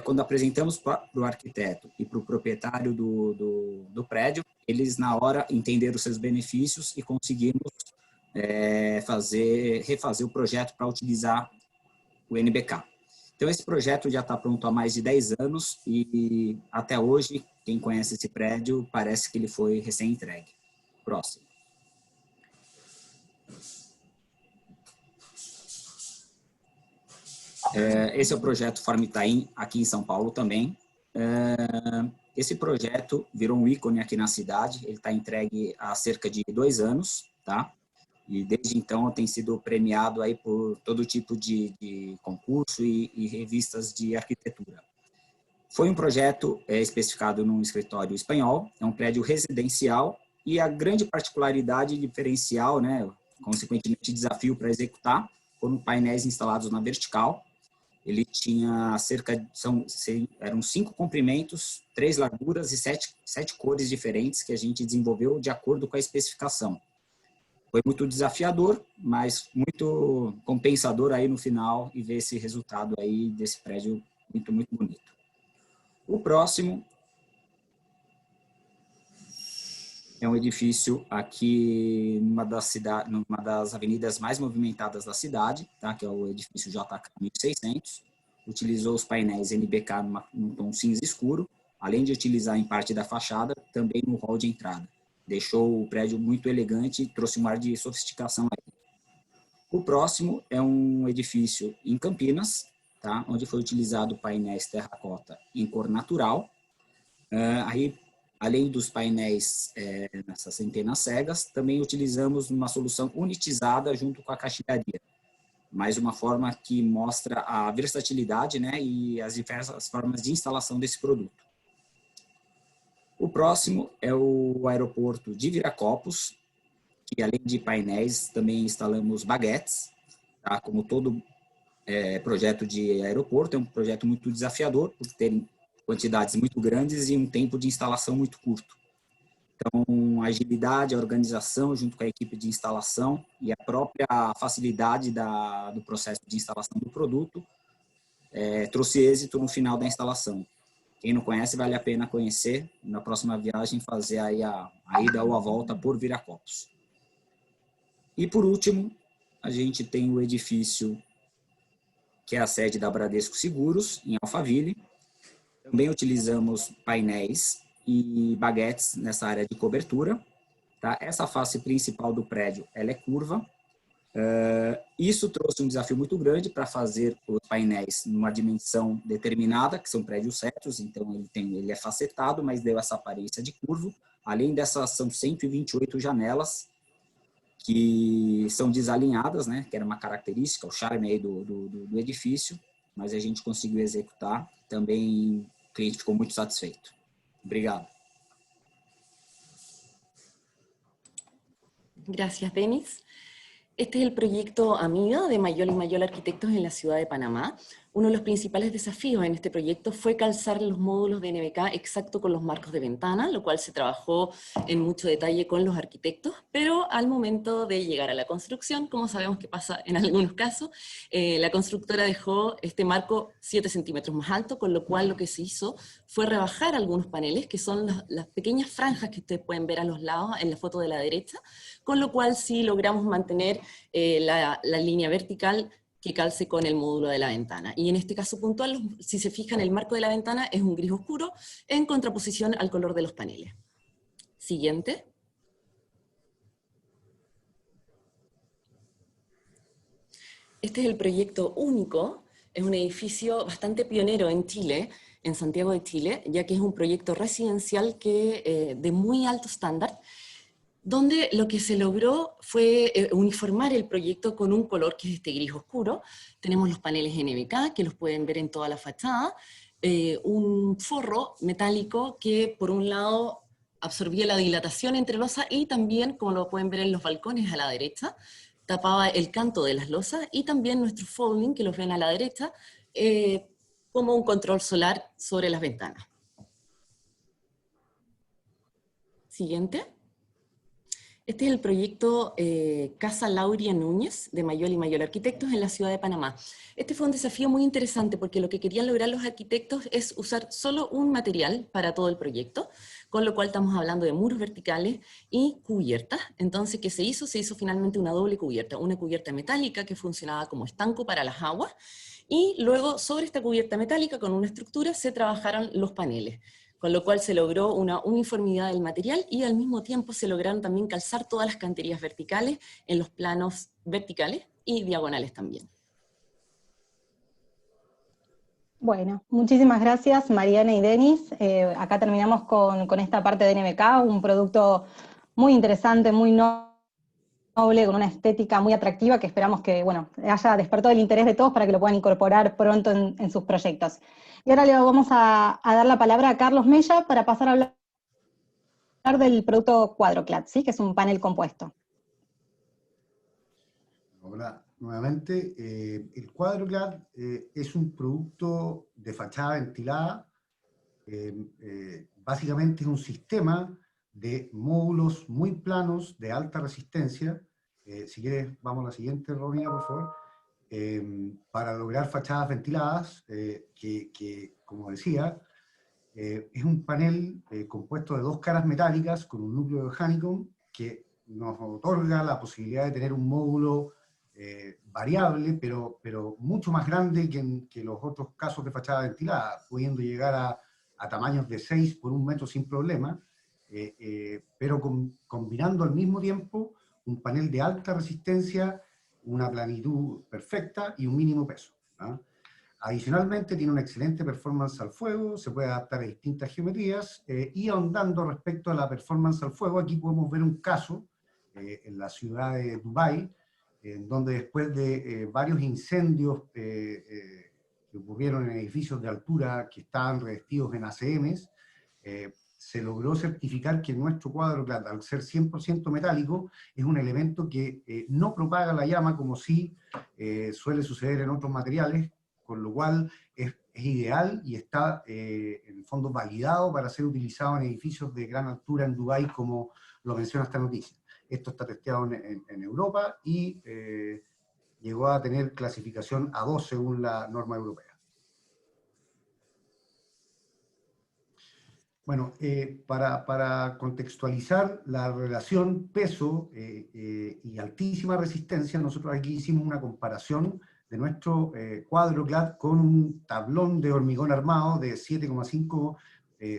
Quando apresentamos para o arquiteto e para o proprietário do prédio, eles na hora entenderam os seus benefícios e conseguimos refazer o projeto para utilizar o NBK. Então esse projeto já está pronto há mais de 10 anos e até hoje, quem conhece esse prédio, parece que ele foi recém-entregue. Próximo. Esse é o projeto Form Itaim, aqui em São Paulo também. esse projeto virou um ícone aqui na cidade, ele está entregue há cerca de 2 anos, tá? E desde então tem sido premiado aí por todo tipo de concurso e revistas de arquitetura. Foi um projeto especificado num escritório espanhol, é um prédio residencial, e a grande particularidade diferencial, né, consequentemente desafio para executar, foram painéis instalados na vertical. Ele tinha eram 5 comprimentos, 3 larguras e 7 cores diferentes que a gente desenvolveu de acordo com a especificação. Foi muito desafiador, mas muito compensador aí no final e ver esse resultado aí desse prédio muito, muito bonito. O próximo é um edifício aqui numa das avenidas mais movimentadas da cidade, tá? Que é o edifício JK 1600. Utilizou os painéis NBK num tom cinza escuro, além de utilizar em parte da fachada, também no hall de entrada. Deixou o prédio muito elegante e trouxe um ar de sofisticação aí. O próximo é um edifício em Campinas, tá? Onde foi utilizado painéis terracota em cor natural. Aí, além dos painéis nessas antenas cegas, também utilizamos uma solução unitizada junto com a caixilharia. Mais uma forma que mostra a versatilidade, né, e as diversas formas de instalação desse produto. O próximo é o aeroporto de Viracopos, que além de painéis, também instalamos baguetes, tá? Como todo projeto de aeroporto, é um projeto muito desafiador, por ter quantidades muito grandes e um tempo de instalação muito curto. Então, a agilidade, a organização, junto com a equipe de instalação e a própria facilidade do processo de instalação do produto, trouxe êxito no final da instalação. Quem não conhece, vale a pena conhecer. Na próxima viagem, fazer aí a ida ou a volta por Viracopos. E, por último, a gente tem o edifício que é a sede da Bradesco Seguros, em Alphaville. Também utilizamos painéis e baguetes nessa área de cobertura. Tá? Essa face principal do prédio ela é curva. Isso trouxe um desafio muito grande para fazer os painéis numa dimensão determinada, que são prédios certos, então ele é facetado, mas deu essa aparência de curvo. Além dessas, são 128 janelas que são desalinhadas, né, que era uma característica, o charme aí do edifício, mas a gente conseguiu executar. Também o cliente ficou muito satisfeito. Obrigado. Gracias, Denis. Este es el proyecto Amiga de Mayol y Mayol Arquitectos en la ciudad de Panamá. Uno de los principales desafíos en este proyecto fue calzar los módulos de NBK exacto con los marcos de ventana, lo cual se trabajó en mucho detalle con los arquitectos, pero al momento de llegar a la construcción, como sabemos que pasa en algunos casos, la constructora dejó este marco 7 centímetros más alto, con lo cual lo que se hizo fue rebajar algunos paneles, que son las pequeñas franjas que ustedes pueden ver a los lados en la foto de la derecha, con lo cual sí logramos mantener la línea vertical que calce con el módulo de la ventana. Y en este caso puntual, si se fijan, el marco de la ventana es un gris oscuro en contraposición al color de los paneles. Siguiente. Este es el proyecto único, es un edificio bastante pionero en Chile, en Santiago de Chile, ya que es un proyecto residencial de muy alto estándar, donde lo que se logró fue uniformar el proyecto con un color que es este gris oscuro. Tenemos los paneles NBK, que los pueden ver en toda la fachada, un forro metálico que por un lado absorbía la dilatación entre losas y también, como lo pueden ver en los balcones a la derecha, tapaba el canto de las losas, y también nuestro folding, que los ven a la derecha, como un control solar sobre las ventanas. Siguiente. Este es el proyecto Casa Lauria Núñez de Mayol y Mayol Arquitectos en la ciudad de Panamá. Este fue un desafío muy interesante porque lo que querían lograr los arquitectos es usar solo un material para todo el proyecto, con lo cual estamos hablando de muros verticales y cubiertas. Entonces, ¿qué se hizo? Se hizo finalmente una doble cubierta, una cubierta metálica que funcionaba como estanco para las aguas, y luego sobre esta cubierta metálica con una estructura se trabajaron los paneles, con lo cual se logró una uniformidad del material y al mismo tiempo se lograron también calzar todas las canterías verticales en los planos verticales y diagonales también. Bueno, muchísimas gracias Mariana y Denis. Acá terminamos con esta parte de NBK, un producto muy interesante, muy noble, con una estética muy atractiva que esperamos que, bueno, haya despertado el interés de todos para que lo puedan incorporar pronto en sus proyectos. Y ahora le vamos a dar la palabra a Carlos Mella para pasar a hablar del producto Quadroclad, ¿sí? Que es un panel compuesto. Hola, nuevamente. El Quadroclad es un producto de fachada ventilada. Básicamente es un sistema de módulos muy planos de alta resistencia. Si quieres, vamos a la siguiente, Romina, por favor. Para lograr fachadas ventiladas, que como decía, es un panel compuesto de dos caras metálicas con un núcleo de honeycomb que nos otorga la posibilidad de tener un módulo variable, pero mucho más grande que los otros casos de fachada ventilada, pudiendo llegar a tamaños de 6 por 1 metro sin problema, pero combinando al mismo tiempo un panel de alta resistencia, una planitud perfecta y un mínimo peso, ¿no? Adicionalmente tiene una excelente performance al fuego, se puede adaptar a distintas geometrías, y ahondando respecto a la performance al fuego, aquí podemos ver un caso en la ciudad de Dubái, en donde después de varios incendios que ocurrieron en edificios de altura que estaban revestidos en ACMs, se logró certificar que nuestro Quadroclad, al ser 100% metálico, es un elemento que no propaga la llama como sí suele suceder en otros materiales, con lo cual es ideal y está en el fondo validado para ser utilizado en edificios de gran altura en Dubái, como lo menciona esta noticia. Esto está testeado en Europa y llegó a tener clasificación A2 según la norma europea. Bueno, para contextualizar la relación peso y altísima resistencia, nosotros aquí hicimos una comparación de nuestro Quadroclad con un tablón de hormigón armado de 7,5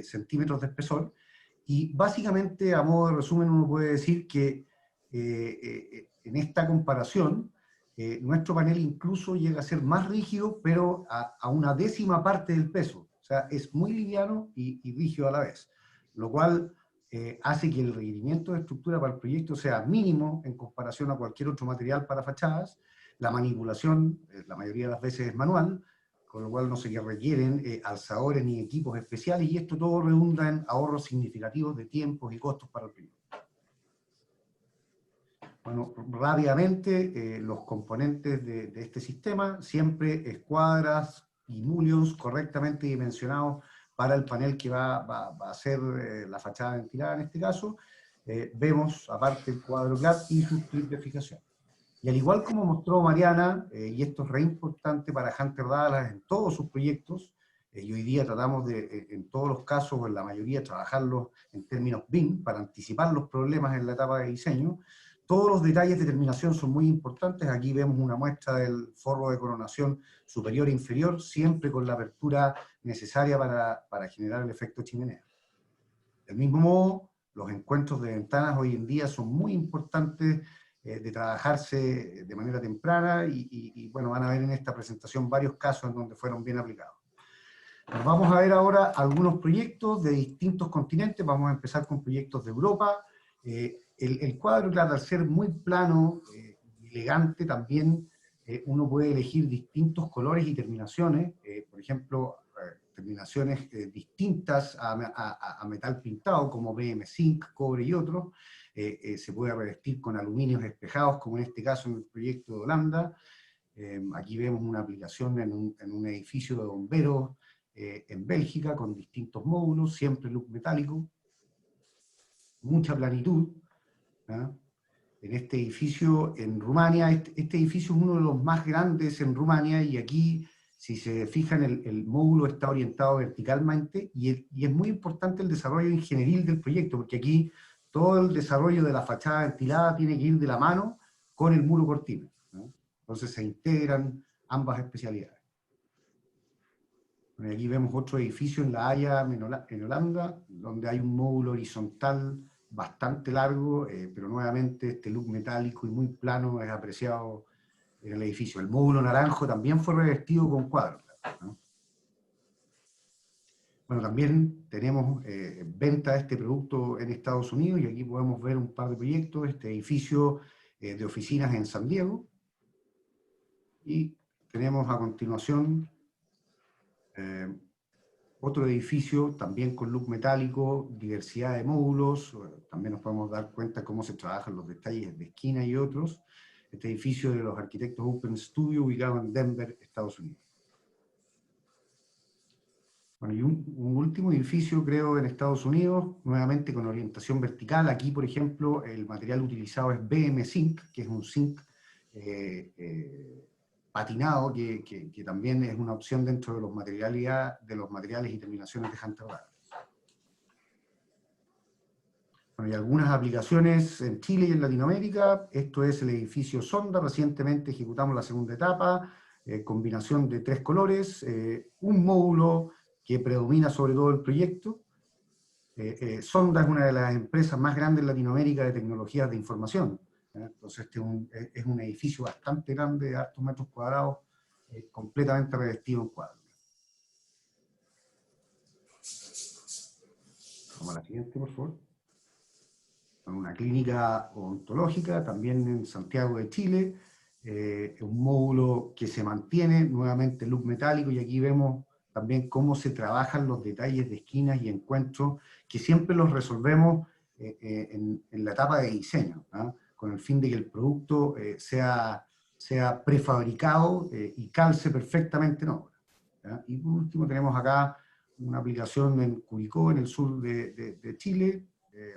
centímetros de espesor, y básicamente, a modo de resumen, uno puede decir que en esta comparación, nuestro panel incluso llega a ser más rígido, pero a una décima parte del peso. O sea, es muy liviano y rígido a la vez, lo cual hace que el requerimiento de estructura para el proyecto sea mínimo en comparación a cualquier otro material para fachadas. La manipulación, la mayoría de las veces es manual, con lo cual no se requieren alzadores ni equipos especiales, y esto todo redunda en ahorros significativos de tiempos y costos para el proyecto. Bueno, rápidamente, los componentes de este sistema, siempre escuadras y mulions correctamente dimensionados para el panel que va a ser la fachada ventilada en este caso. Vemos aparte el Quadroclad y sus clips de fijación. Y al igual como mostró Mariana, y esto es re importante para Hunter Dallas en todos sus proyectos, y hoy día tratamos de, en todos los casos, o en la mayoría, trabajarlos en términos BIM para anticipar los problemas en la etapa de diseño. Todos los detalles de terminación son muy importantes. Aquí vemos una muestra del forro de coronación superior e inferior, siempre con la apertura necesaria para generar el efecto chimenea. Del mismo modo, los encuentros de ventanas hoy en día son muy importantes de trabajarse de manera temprana, y bueno, van a ver en esta presentación varios casos en donde fueron bien aplicados. Nos vamos a ver ahora algunos proyectos de distintos continentes. Vamos a empezar con proyectos de Europa. El Quadroclad, al ser muy plano, elegante, también uno puede elegir distintos colores y terminaciones, por ejemplo, terminaciones distintas a metal pintado, como BM Zinc, cobre y otros. Se puede revestir con aluminios espejados, como en este caso en el proyecto de Holanda. Aquí vemos una aplicación en un edificio de bomberos en Bélgica, con distintos módulos, siempre look metálico, mucha planitud, ¿no? En este edificio en Rumania, este edificio es uno de los más grandes en Rumania, y aquí, si se fijan, el módulo está orientado verticalmente, y es muy importante el desarrollo ingenieril del proyecto, porque aquí todo el desarrollo de la fachada ventilada tiene que ir de la mano con el muro cortina, ¿no? Entonces se integran ambas especialidades. Bueno, aquí vemos otro edificio en La Haya, en Holanda, donde hay un módulo horizontal bastante largo, pero nuevamente este look metálico y muy plano es apreciado en el edificio. El módulo naranjo también fue revestido con Quadroclad, ¿no? Bueno, también tenemos venta de este producto en Estados Unidos, y aquí podemos ver un par de proyectos, este edificio de oficinas en San Diego, y tenemos a continuación otro edificio también con look metálico, diversidad de módulos, también nos podemos dar cuenta cómo se trabajan los detalles de esquina y otros. Este edificio de los arquitectos Open Studio, ubicado en Denver, Estados Unidos. Bueno, y un último edificio, creo, en Estados Unidos, nuevamente con orientación vertical. Aquí, por ejemplo, el material utilizado es BM Zinc, que es un zinc patinado, que también es una opción dentro de los materiales y terminaciones de Hunter Douglas. Bueno, y algunas aplicaciones en Chile y en Latinoamérica. Esto es el edificio Sonda. Recientemente ejecutamos la segunda etapa, combinación de 3 colores, un módulo que predomina sobre todo el proyecto. Sonda es una de las empresas más grandes en Latinoamérica de tecnologías de información. Entonces este es un edificio bastante grande, de hartos metros cuadrados, completamente revestido en cuadro. Vamos a la siguiente, por favor. Una clínica odontológica, también en Santiago de Chile, un módulo que se mantiene, nuevamente look metálico, y aquí vemos también cómo se trabajan los detalles de esquinas y encuentros, que siempre los resolvemos en la etapa de diseño, ¿no? Con el fin de que el producto sea prefabricado y calce perfectamente en obra, ¿ya? Y por último tenemos acá una aplicación en Curicó, en el sur de Chile,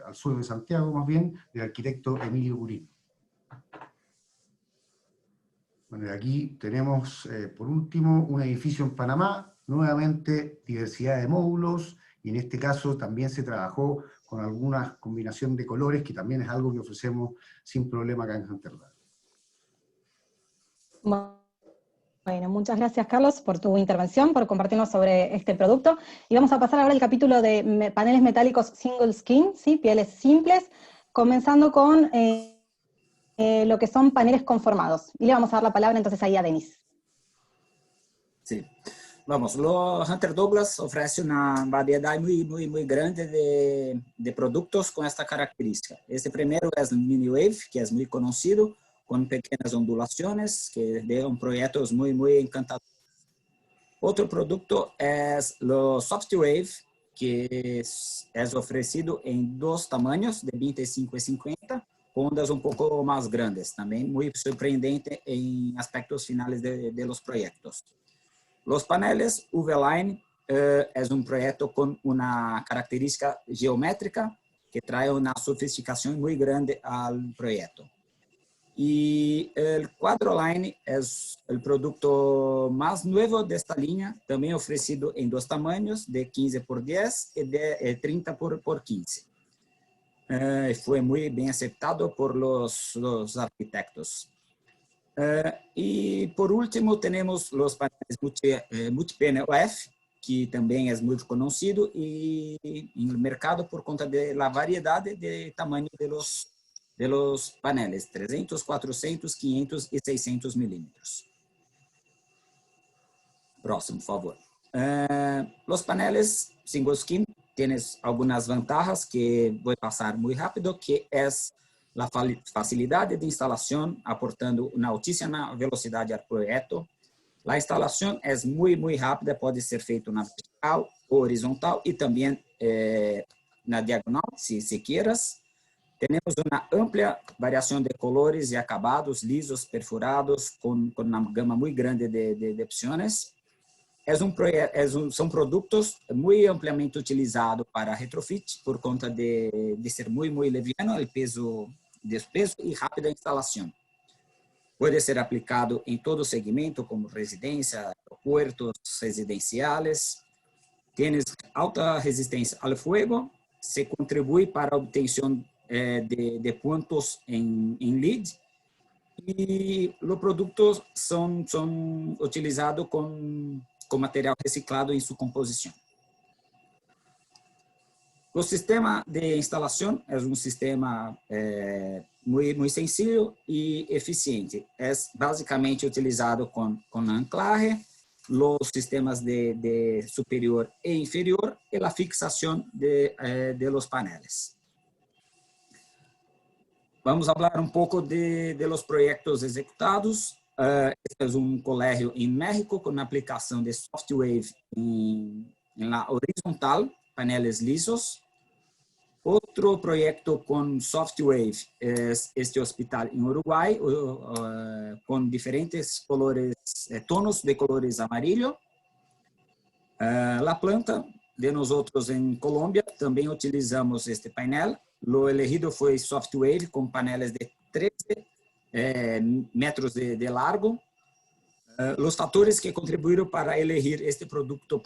al sur de Santiago más bien, del arquitecto Emilio Gurino. Bueno, y aquí tenemos, por último, un edificio en Panamá, nuevamente diversidad de módulos, y en este caso también se trabajó con alguna combinación de colores, que también es algo que ofrecemos sin problema acá en Hunter Douglas. Bueno, muchas gracias, Carlos, por tu intervención, por compartirnos sobre este producto. Y vamos a pasar ahora al capítulo de paneles metálicos single skin, ¿sí? Pieles simples, comenzando con lo que son paneles conformados. Y le vamos a dar la palabra entonces ahí a Denis. Sí. Vamos, los Hunter Douglas ofrece una variedad muy grande de productos con esta característica. Este primero es el Mini Wave, que es muy conocido, con pequeñas ondulaciones, que dejan proyectos muy encantadores. Otro producto es los Soft Wave, que es ofrecido en 2 tamaños, de 25 y 50, con ondas un poco más grandes, también muy sorprendente en aspectos finales de los proyectos. Los paneles V-Line es un proyecto con una característica geométrica que trae una sofisticación muy grande al proyecto. Y el Quadroline es el producto más nuevo de esta línea, también ofrecido en 2 tamaños, de 15 por 10 y de 30 por 15. Fue muy bien aceptado por los arquitectos. Y por último tenemos los paneles multi-pane OF, que también es muy conocido y en el mercado por cuenta de la variedad de tamaño de los paneles, 300, 400, 500 y 600 milímetros. Próximo, por favor. Los paneles single skin tienen algunas ventajas que voy a pasar muy rápido, que es la facilidad de instalación, aportando una altísima velocidad al proyecto. La instalación es muy rápida, puede ser feita na vertical, horizontal y también na diagonal, si quieras. Tenemos una amplia variación de colores y acabados, lisos, perforados, con una gama muy grande de opciones. Son productos muy ampliamente utilizados para retrofit, por conta de ser muy liviano, el peso y rápida instalación. Puede ser aplicado en todo segmento, como residencia, aeropuertos residenciales. Tienes alta resistencia al fuego, se contribuye para la obtención de puntos en lead, y los productos son utilizados con material reciclado en su composición. El sistema de instalación es un sistema muy sencillo y eficiente. Es básicamente utilizado con anclaje, los sistemas de superior e inferior y la fixación de los paneles. Vamos a hablar un poco de los proyectos ejecutados. Este es un colegio en México con aplicación de SoftWave en la horizontal, paneles lisos. Otro proyecto con SoftWave es este hospital en Uruguay, con diferentes colores, tonos de colores amarillo. La planta de nosotros en Colombia también utilizamos este panel. Lo elegido fue SoftWave con paneles de 13 metros de largo. Los factores que contribuyeron para elegir este producto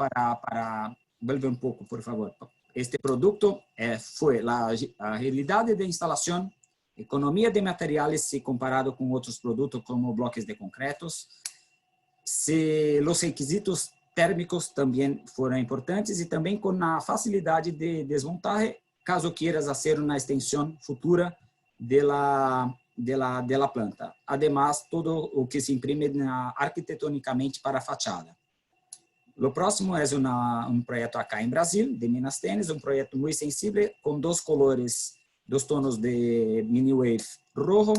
vuelve un poco, por favor. Este producto fue la agilidad de instalación, economía de materiales si comparado con otros productos como bloques de concretos. Los requisitos térmicos también fueron importantes y también con la facilidad de desmontaje caso quieras hacer una extensión futura de la planta. Además, todo lo que se imprime arquitectónicamente para fachada. Lo próximo es un proyecto acá en Brasil, de Minas Tênis, un proyecto muy sensible con dos colores, dos tonos de mini wave rojo.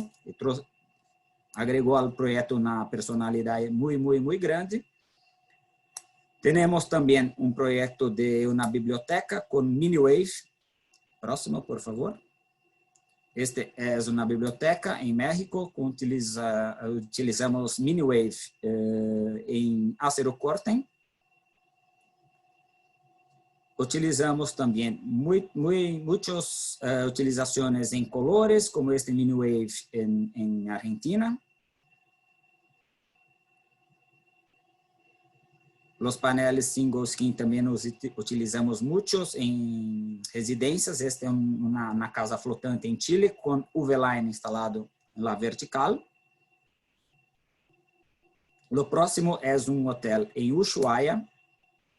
Agregó al proyecto una personalidad muy grande. Tenemos también un proyecto de una biblioteca con mini wave. Próximo, por favor. Este es una biblioteca en México. Utilizamos mini wave en acero corten. Utilizamos también muchas utilizaciones en colores, como este mini wave en Argentina. Los paneles single skin también los utilizamos muchos en residencias. Esta es una casa flotante en Chile con UV-Line instalado en la vertical. Lo próximo es un hotel en Ushuaia.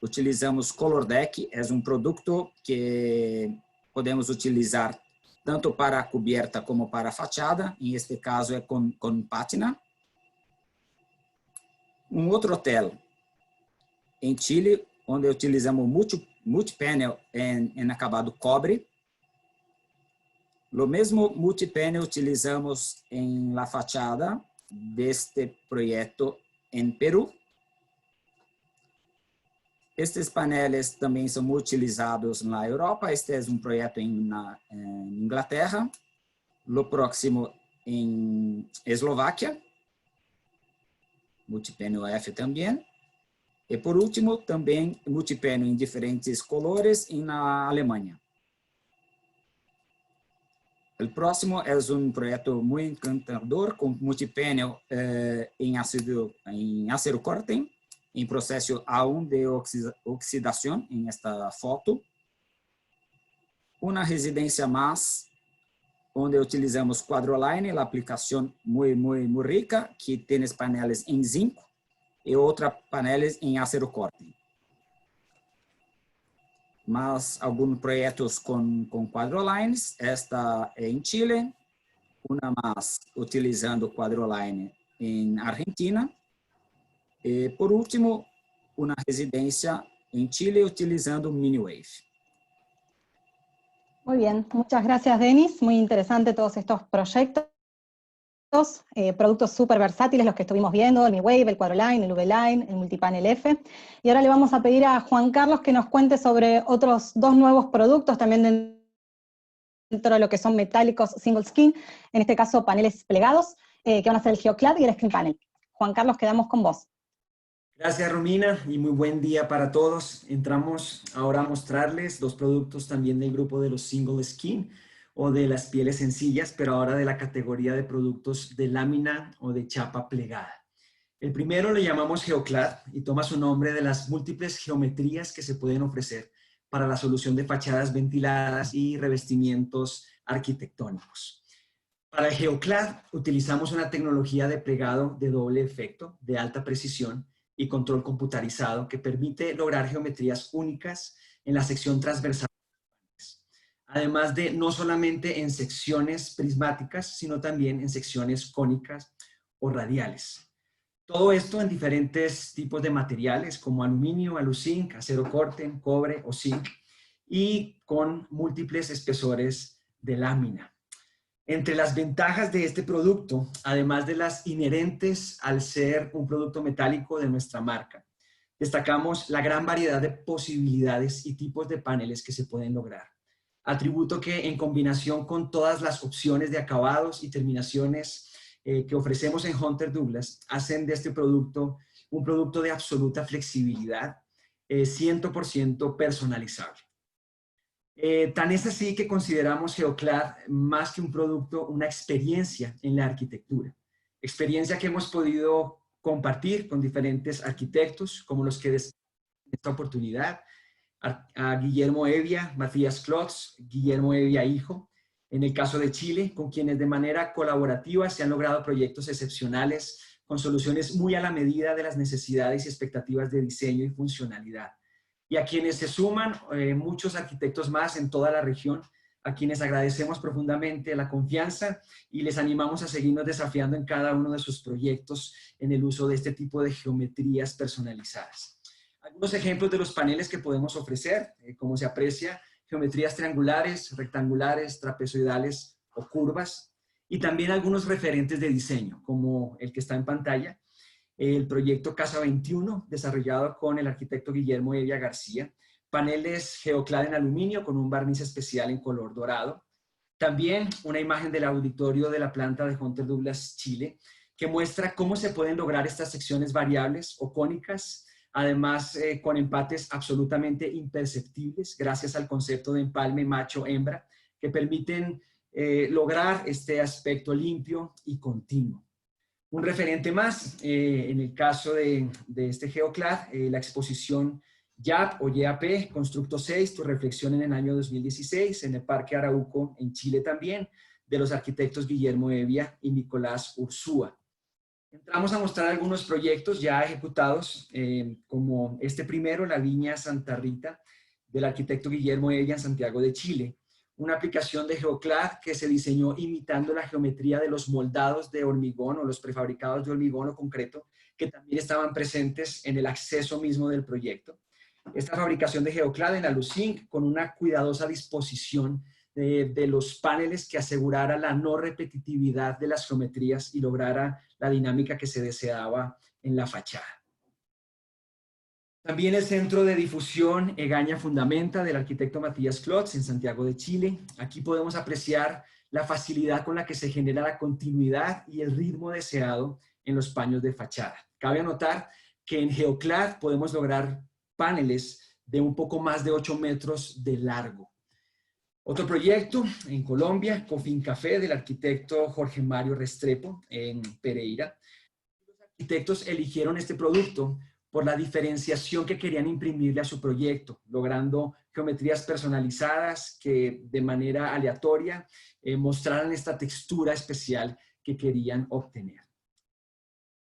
Utilizamos Color Deck, es un producto que podemos utilizar tanto para cubierta como para fachada. En este caso es con pátina. Un otro hotel en Chile, onde utilizamos multipanel en acabado cobre. Lo mismo multipanel utilizamos en la fachada de este proyecto en Perú. Estes paneles também são muito utilizados na Europa. Este é um projeto em Inglaterra. O próximo em Eslováquia. Multipanel F também. E por último, também multipanel em diferentes colores na Alemanha. O próximo é um projeto muito encantador com multipanel em acero corten, em processo A1 de oxidação, em esta foto. Uma residência mais, onde utilizamos Quadroline, a aplicação muito rica, que tem paneles em zinco e outras paneles em acero corten. Mas alguns projetos com Quadrolines, esta é em Chile, uma mais utilizando Quadroline em Argentina, e por último, uma residência em Chile utilizando Miniwave. Muy bien, muchas gracias Denis, muy interesante todos estos proyectos, productos súper versátiles los que estuvimos viendo, el MiWave, el Quadroline, el UV-Line, el Multipanel F, y ahora le vamos a pedir a Juan Carlos que nos cuente sobre otros dos nuevos productos también dentro de lo que son metálicos single skin, en este caso paneles plegados, que van a ser el Geoclad y el Screen Panel. Juan Carlos, quedamos con vos. Gracias Romina y muy buen día para todos. Entramos ahora a mostrarles dos productos también del grupo de los single skin o de las pieles sencillas, pero ahora de la categoría de productos de lámina o de chapa plegada. El primero le llamamos Geoclad y toma su nombre de las múltiples geometrías que se pueden ofrecer para la solución de fachadas ventiladas y revestimientos arquitectónicos. Para el Geoclad utilizamos una tecnología de plegado de doble efecto, de alta precisión, y control computarizado que permite lograr geometrías únicas en la sección transversal. Además de no solamente en secciones prismáticas, sino también en secciones cónicas o radiales. Todo esto en diferentes tipos de materiales como aluminio, aluzinc, acero corte, cobre o zinc y con múltiples espesores de lámina. Entre las ventajas de este producto, además de las inherentes al ser un producto metálico de nuestra marca, destacamos la gran variedad de posibilidades y tipos de paneles que se pueden lograr. Atributo que en combinación con todas las opciones de acabados y terminaciones que ofrecemos en Hunter Douglas, hacen de este producto un producto de absoluta flexibilidad, 100% personalizable. Tan es así que consideramos Geoclad más que un producto, una experiencia en la arquitectura. Experiencia que hemos podido compartir con diferentes arquitectos, como los que desarrollan esta oportunidad, a Guillermo Evia, Matías Klotz, Guillermo Evia hijo, en el caso de Chile, con quienes de manera colaborativa se han logrado proyectos excepcionales con soluciones muy a la medida de las necesidades y expectativas de diseño y funcionalidad. Y a quienes se suman muchos arquitectos más en toda la región, a quienes agradecemos profundamente la confianza y les animamos a seguirnos desafiando en cada uno de sus proyectos en el uso de este tipo de geometrías personalizadas. Algunos ejemplos de los paneles que podemos ofrecer, como se aprecia, geometrías triangulares, rectangulares, trapezoidales o curvas, y también algunos referentes de diseño, como el que está en pantalla, el proyecto Casa 21, desarrollado con el arquitecto Guillermo Evia García, paneles Geoclad en aluminio con un barniz especial en color dorado. También una imagen del auditorio de la planta de Hunter Douglas, Chile, que muestra cómo se pueden lograr estas secciones variables o cónicas, además con empates absolutamente imperceptibles, gracias al concepto de empalme macho-hembra, que permiten lograr este aspecto limpio y continuo. Un referente más, en el caso de este Geoclad, la exposición YAP o YAP, Constructo 6, tu reflexión en el año 2016, en el Parque Arauco, en Chile también, de los arquitectos Guillermo Evia y Nicolás Ursúa. Entramos a mostrar algunos proyectos ya ejecutados, como este primero, la Viña Santa Rita, del arquitecto Guillermo Evia en Santiago de Chile. Una aplicación de Geoclad que se diseñó imitando la geometría de los moldados de hormigón o los prefabricados de hormigón o concreto, que también estaban presentes en el acceso mismo del proyecto. Esta fabricación de Geoclad en aluzinc con una cuidadosa disposición de los paneles que asegurara la no repetitividad de las geometrías y lograra la dinámica que se deseaba en la fachada. También el Centro de Difusión Egaña Fundamenta del arquitecto Matías Klotz en Santiago de Chile. Aquí podemos apreciar la facilidad con la que se genera la continuidad y el ritmo deseado en los paños de fachada. Cabe anotar que en Geoclad podemos lograr paneles de un poco más de 8 metros de largo. Otro proyecto en Colombia, Cofin Café, del arquitecto Jorge Mario Restrepo en Pereira. Los arquitectos eligieron este producto por la diferenciación que querían imprimirle a su proyecto, logrando geometrías personalizadas que de manera aleatoria mostraran esta textura especial que querían obtener.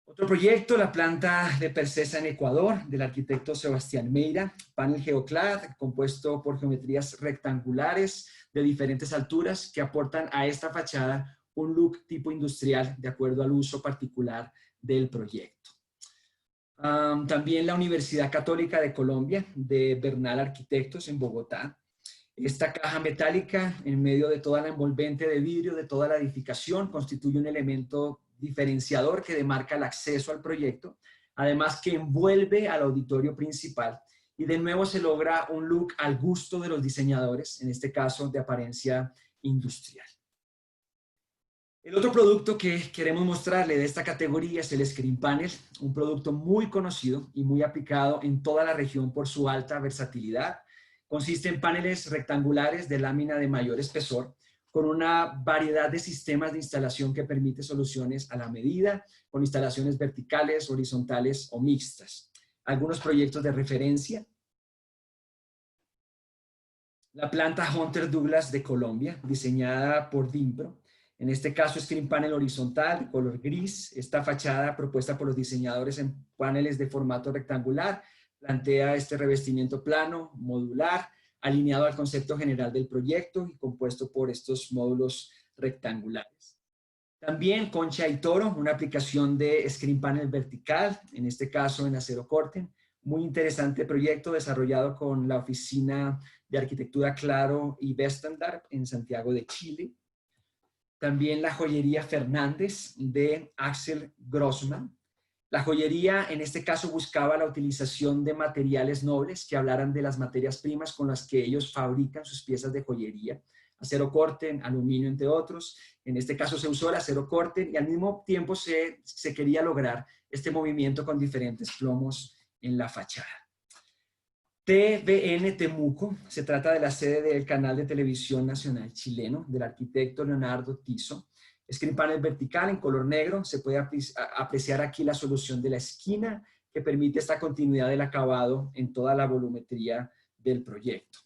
Otro proyecto, la planta de Percesa en Ecuador, del arquitecto Sebastián Meira, panel Geoclad compuesto por geometrías rectangulares de diferentes alturas que aportan a esta fachada un look tipo industrial de acuerdo al uso particular del proyecto. También la Universidad Católica de Colombia, de Bernal Arquitectos en Bogotá. Esta caja metálica en medio de toda la envolvente de vidrio de toda la edificación constituye un elemento diferenciador que demarca el acceso al proyecto, además que envuelve al auditorio principal y de nuevo se logra un look al gusto de los diseñadores, en este caso de apariencia industrial. El otro producto que queremos mostrarle de esta categoría es el Screen Panel, un producto muy conocido y muy aplicado en toda la región por su alta versatilidad. Consiste en paneles rectangulares de lámina de mayor espesor, con una variedad de sistemas de instalación que permite soluciones a la medida, con instalaciones verticales, horizontales o mixtas. Algunos proyectos de referencia. La planta Hunter Douglas de Colombia, diseñada por Dimpro. En este caso, Screen Panel horizontal, color gris. Esta fachada propuesta por los diseñadores en paneles de formato rectangular plantea este revestimiento plano, modular, alineado al concepto general del proyecto y compuesto por estos módulos rectangulares. También Concha y Toro, una aplicación de screen panel vertical, en este caso en acero corten. Muy interesante proyecto desarrollado con la Oficina de Arquitectura Claro y Westendorp en Santiago de Chile. También la joyería Fernández de Axel Grossman. La joyería en este caso buscaba la utilización de materiales nobles que hablaran de las materias primas con las que ellos fabrican sus piezas de joyería. Acero corten, aluminio, entre otros. En este caso se usó el acero corten y al mismo tiempo se quería lograr este movimiento con diferentes plomos en la fachada. TVN Temuco, se trata de la sede del canal de televisión nacional chileno, del arquitecto Leonardo Tiso. Screen panel vertical en color negro, se puede apreciar aquí la solución de la esquina que permite esta continuidad del acabado en toda la volumetría del proyecto.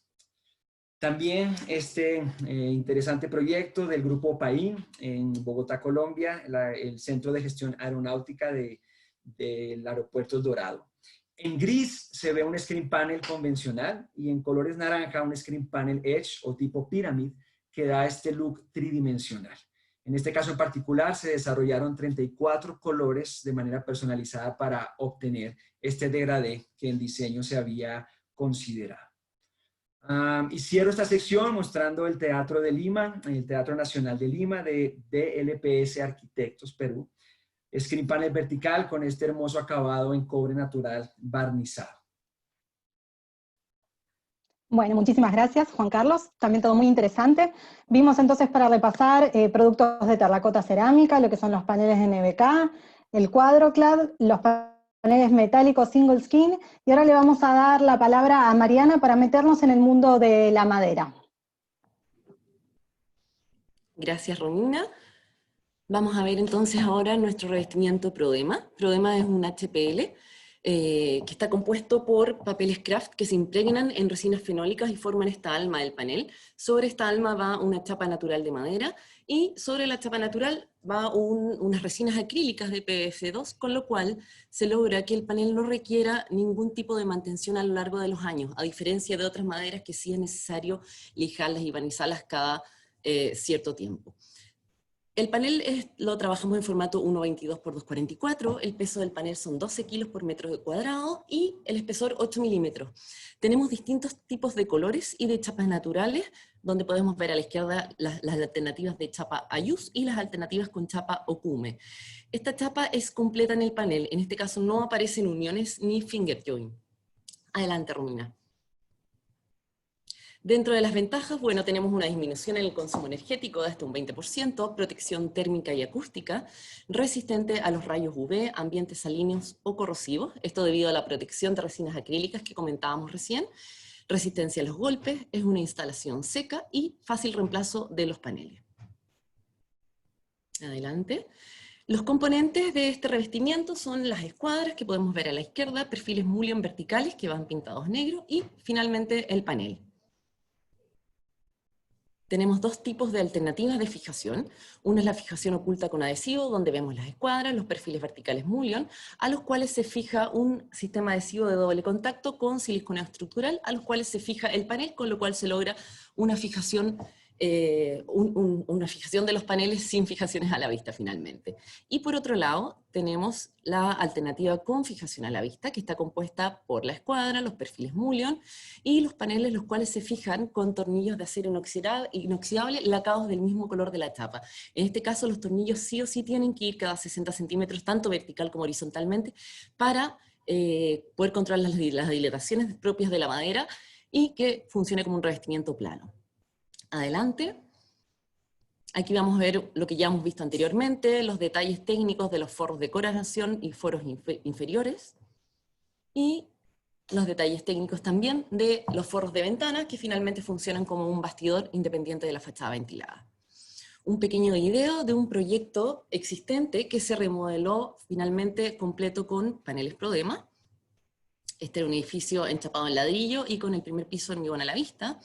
También este interesante proyecto del Grupo PAIN en Bogotá, Colombia, el Centro de Gestión Aeronáutica del Aeropuerto Dorado. En gris se ve un screen panel convencional y en colores naranja un screen panel edge o tipo pyramid que da este look tridimensional. En este caso en particular se desarrollaron 34 colores de manera personalizada para obtener este degradé que en diseño se había considerado. Y cierro esta sección mostrando el Teatro de Lima, el Teatro Nacional de Lima de DLPS Arquitectos Perú. Screen panel vertical con este hermoso acabado en cobre natural barnizado. Bueno, muchísimas gracias, Juan Carlos. También todo muy interesante. Vimos entonces, para repasar, productos de terracota cerámica, lo que son los paneles de NBK, el Quadroclad, los paneles metálicos single skin, y ahora le vamos a dar la palabra a Mariana para meternos en el mundo de la madera. Gracias, Romina. Vamos a ver entonces ahora nuestro revestimiento Prodema. Prodema es un HPL que está compuesto por papeles craft que se impregnan en resinas fenólicas y forman esta alma del panel. Sobre esta alma va una chapa natural de madera y sobre la chapa natural va unas resinas acrílicas de PVF2, con lo cual se logra que el panel no requiera ningún tipo de mantención a lo largo de los años, a diferencia de otras maderas que sí es necesario lijarlas y barnizarlas cada cierto tiempo. El panel lo trabajamos en formato 1.22 por 2.44, el peso del panel son 12 kilos por metro cuadrado y el espesor 8 milímetros. Tenemos distintos tipos de colores y de chapas naturales, donde podemos ver a la izquierda las alternativas de chapa Ayus y las alternativas con chapa Okume. Esta chapa es completa en el panel, en este caso no aparecen uniones ni finger joint. Adelante, Romina. Dentro de las ventajas, bueno, tenemos una disminución en el consumo energético de hasta un 20%, protección térmica y acústica, resistente a los rayos UV, ambientes salíneos o corrosivos, esto debido a la protección de resinas acrílicas que comentábamos recién, resistencia a los golpes, es una instalación seca y fácil reemplazo de los paneles. Adelante. Los componentes de este revestimiento son las escuadras que podemos ver a la izquierda, perfiles mullion verticales que van pintados negro y finalmente el panel. Tenemos dos tipos de alternativas de fijación. Una es la fijación oculta con adhesivo, donde vemos las escuadras, los perfiles verticales mullion, a los cuales se fija un sistema adhesivo de doble contacto con silicona estructural, a los cuales se fija el panel, con lo cual se logra una fijación, una fijación de los paneles sin fijaciones a la vista finalmente. Y por otro lado, tenemos la alternativa con fijación a la vista, que está compuesta por la escuadra, los perfiles mullion, y los paneles los cuales se fijan con tornillos de acero inoxidable lacados del mismo color de la chapa. En este caso los tornillos sí o sí tienen que ir cada 60 centímetros, tanto vertical como horizontalmente, para poder controlar las dilataciones propias de la madera y que funcione como un revestimiento plano. Adelante. Aquí vamos a ver lo que ya hemos visto anteriormente, los detalles técnicos de los forros de coronación y foros inferiores, y los detalles técnicos también de los forros de ventana, que finalmente funcionan como un bastidor independiente de la fachada ventilada. Un pequeño video de un proyecto existente que se remodeló finalmente completo con paneles Prodema. Este era un edificio enchapado en ladrillo y con el primer piso hormigón a la vista.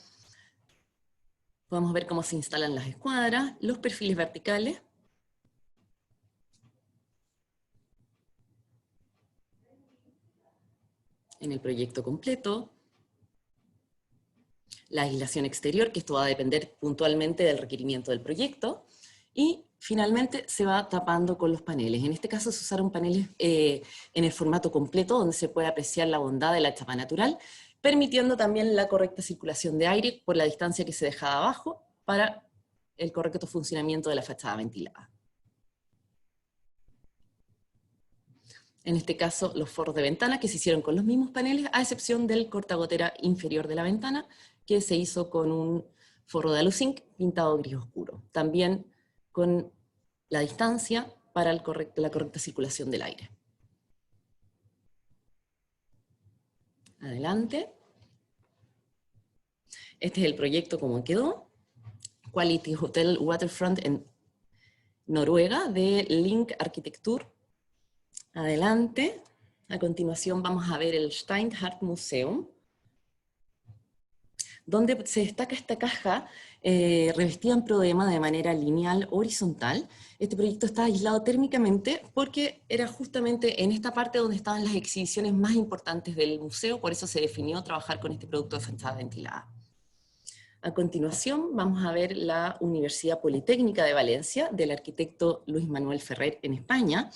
Podemos ver cómo se instalan las escuadras, los perfiles verticales. En el proyecto completo. La aislación exterior, que esto va a depender puntualmente del requerimiento del proyecto. y finalmente se va tapando con los paneles. En este caso se usaron paneles en el formato completo, donde se puede apreciar la bondad de la chapa natural, permitiendo también la correcta circulación de aire por la distancia que se dejaba abajo para el correcto funcionamiento de la fachada ventilada. En este caso, los forros de ventana que se hicieron con los mismos paneles, a excepción del cortagotera inferior de la ventana, que se hizo con un forro de aluzinc pintado gris oscuro. También con la distancia para la correcta circulación del aire. Adelante. Este es el proyecto como quedó. Quality Hotel Waterfront en Noruega, de Link Architecture. Adelante. A continuación vamos a ver el Steinhardt Museum, donde se destaca esta caja revestida en prodema de manera lineal horizontal. Este proyecto está aislado térmicamente porque era justamente en esta parte donde estaban las exhibiciones más importantes del museo, por eso se definió trabajar con este producto de fachada ventilada. A continuación vamos a ver la Universidad Politécnica de Valencia, del arquitecto Luis Manuel Ferrer en España.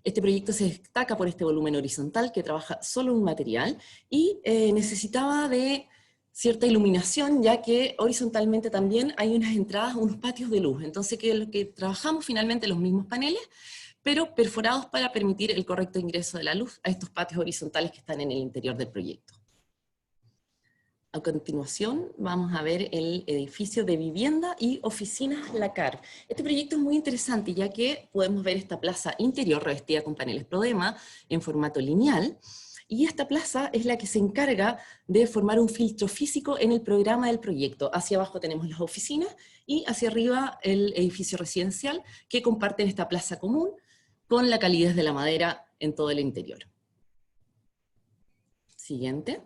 Este proyecto se destaca por este volumen horizontal que trabaja solo un material y necesitaba de cierta iluminación, ya que horizontalmente también hay unas entradas, unos patios de luz. Entonces, lo que trabajamos finalmente los mismos paneles, pero perforados para permitir el correcto ingreso de la luz a estos patios horizontales que están en el interior del proyecto. A continuación vamos a ver el edificio de vivienda y oficinas Lacar. Este proyecto es muy interesante ya que podemos ver esta plaza interior revestida con paneles prodema en formato lineal, y esta plaza es la que se encarga de formar un filtro físico en el programa del proyecto. Hacia abajo tenemos las oficinas y hacia arriba el edificio residencial que comparten esta plaza común con la calidez de la madera en todo el interior. Siguiente.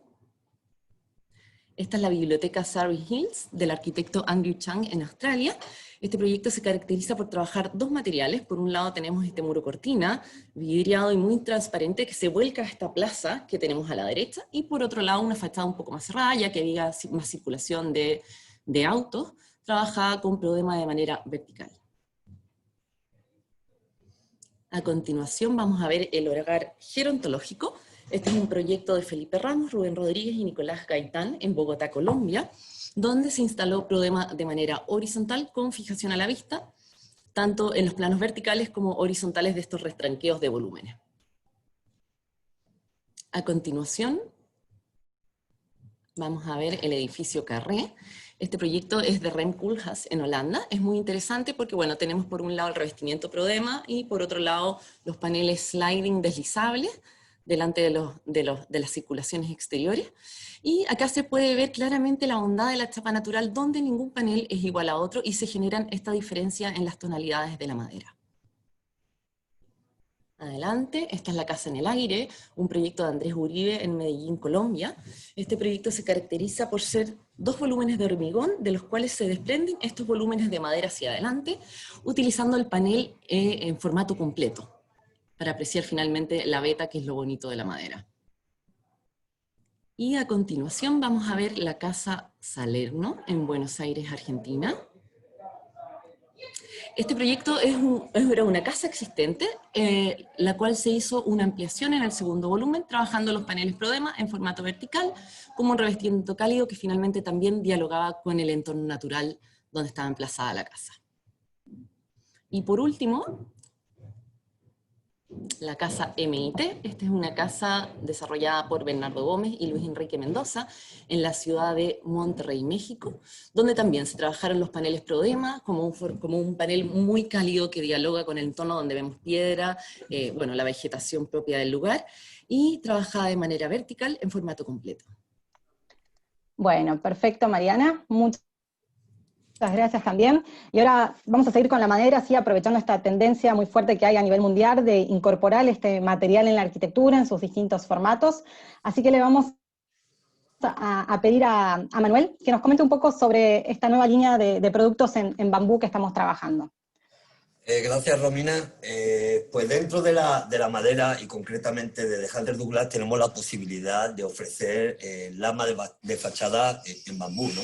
Esta es la biblioteca Surrey Hills del arquitecto Andrew Chang en Australia. Este proyecto se caracteriza por trabajar dos materiales. Por un lado tenemos este muro cortina, vidriado y muy transparente, que se vuelca a esta plaza que tenemos a la derecha, y por otro lado una fachada un poco más cerrada, ya que había más circulación de autos, trabajada con prodema de manera vertical. A continuación vamos a ver el hogar gerontológico. Este es un proyecto de Felipe Ramos, Rubén Rodríguez y Nicolás Gaitán en Bogotá, Colombia, donde se instaló prodema de manera horizontal con fijación a la vista, tanto en los planos verticales como horizontales de estos retranqueos de volúmenes. A continuación, vamos a ver el edificio Carré. Este proyecto es de Rem Koolhaas en Holanda. Es muy interesante porque, bueno, tenemos por un lado el revestimiento prodema y por otro lado los paneles sliding deslizables delante de las circulaciones exteriores. Y acá se puede ver claramente la bondad de la chapa natural, donde ningún panel es igual a otro y se generan esta diferencia en las tonalidades de la madera. Adelante, esta es la Casa en el Aire, un proyecto de Andrés Uribe en Medellín, Colombia. Este proyecto se caracteriza por ser dos volúmenes de hormigón, de los cuales se desprenden estos volúmenes de madera hacia adelante, utilizando el panel en formato completo, para apreciar finalmente la veta, que es lo bonito de la madera. Y a continuación vamos a ver la Casa Salerno en Buenos Aires, Argentina. Este proyecto era una casa existente, la cual se hizo una ampliación en el segundo volumen, trabajando los paneles prodema en formato vertical, como un revestimiento cálido que finalmente también dialogaba con el entorno natural donde estaba emplazada la casa. Y por último, la casa MIT. Esta es una casa desarrollada por Bernardo Gómez y Luis Enrique Mendoza en la ciudad de Monterrey, México, donde también se trabajaron los paneles prodema como un panel muy cálido que dialoga con el entorno donde vemos piedra, bueno, la vegetación propia del lugar, y trabajada de manera vertical en formato completo. Bueno, perfecto, Mariana. Muchas gracias también. Y ahora vamos a seguir con la madera, así aprovechando esta tendencia muy fuerte que hay a nivel mundial de incorporar este material en la arquitectura en sus distintos formatos. Así que le vamos a pedir a Manuel que nos comente un poco sobre esta nueva línea de productos en bambú que estamos trabajando. Gracias, Romina. Pues dentro de la madera y concretamente de Halder Douglas tenemos la posibilidad de ofrecer lama de fachada en bambú, ¿no?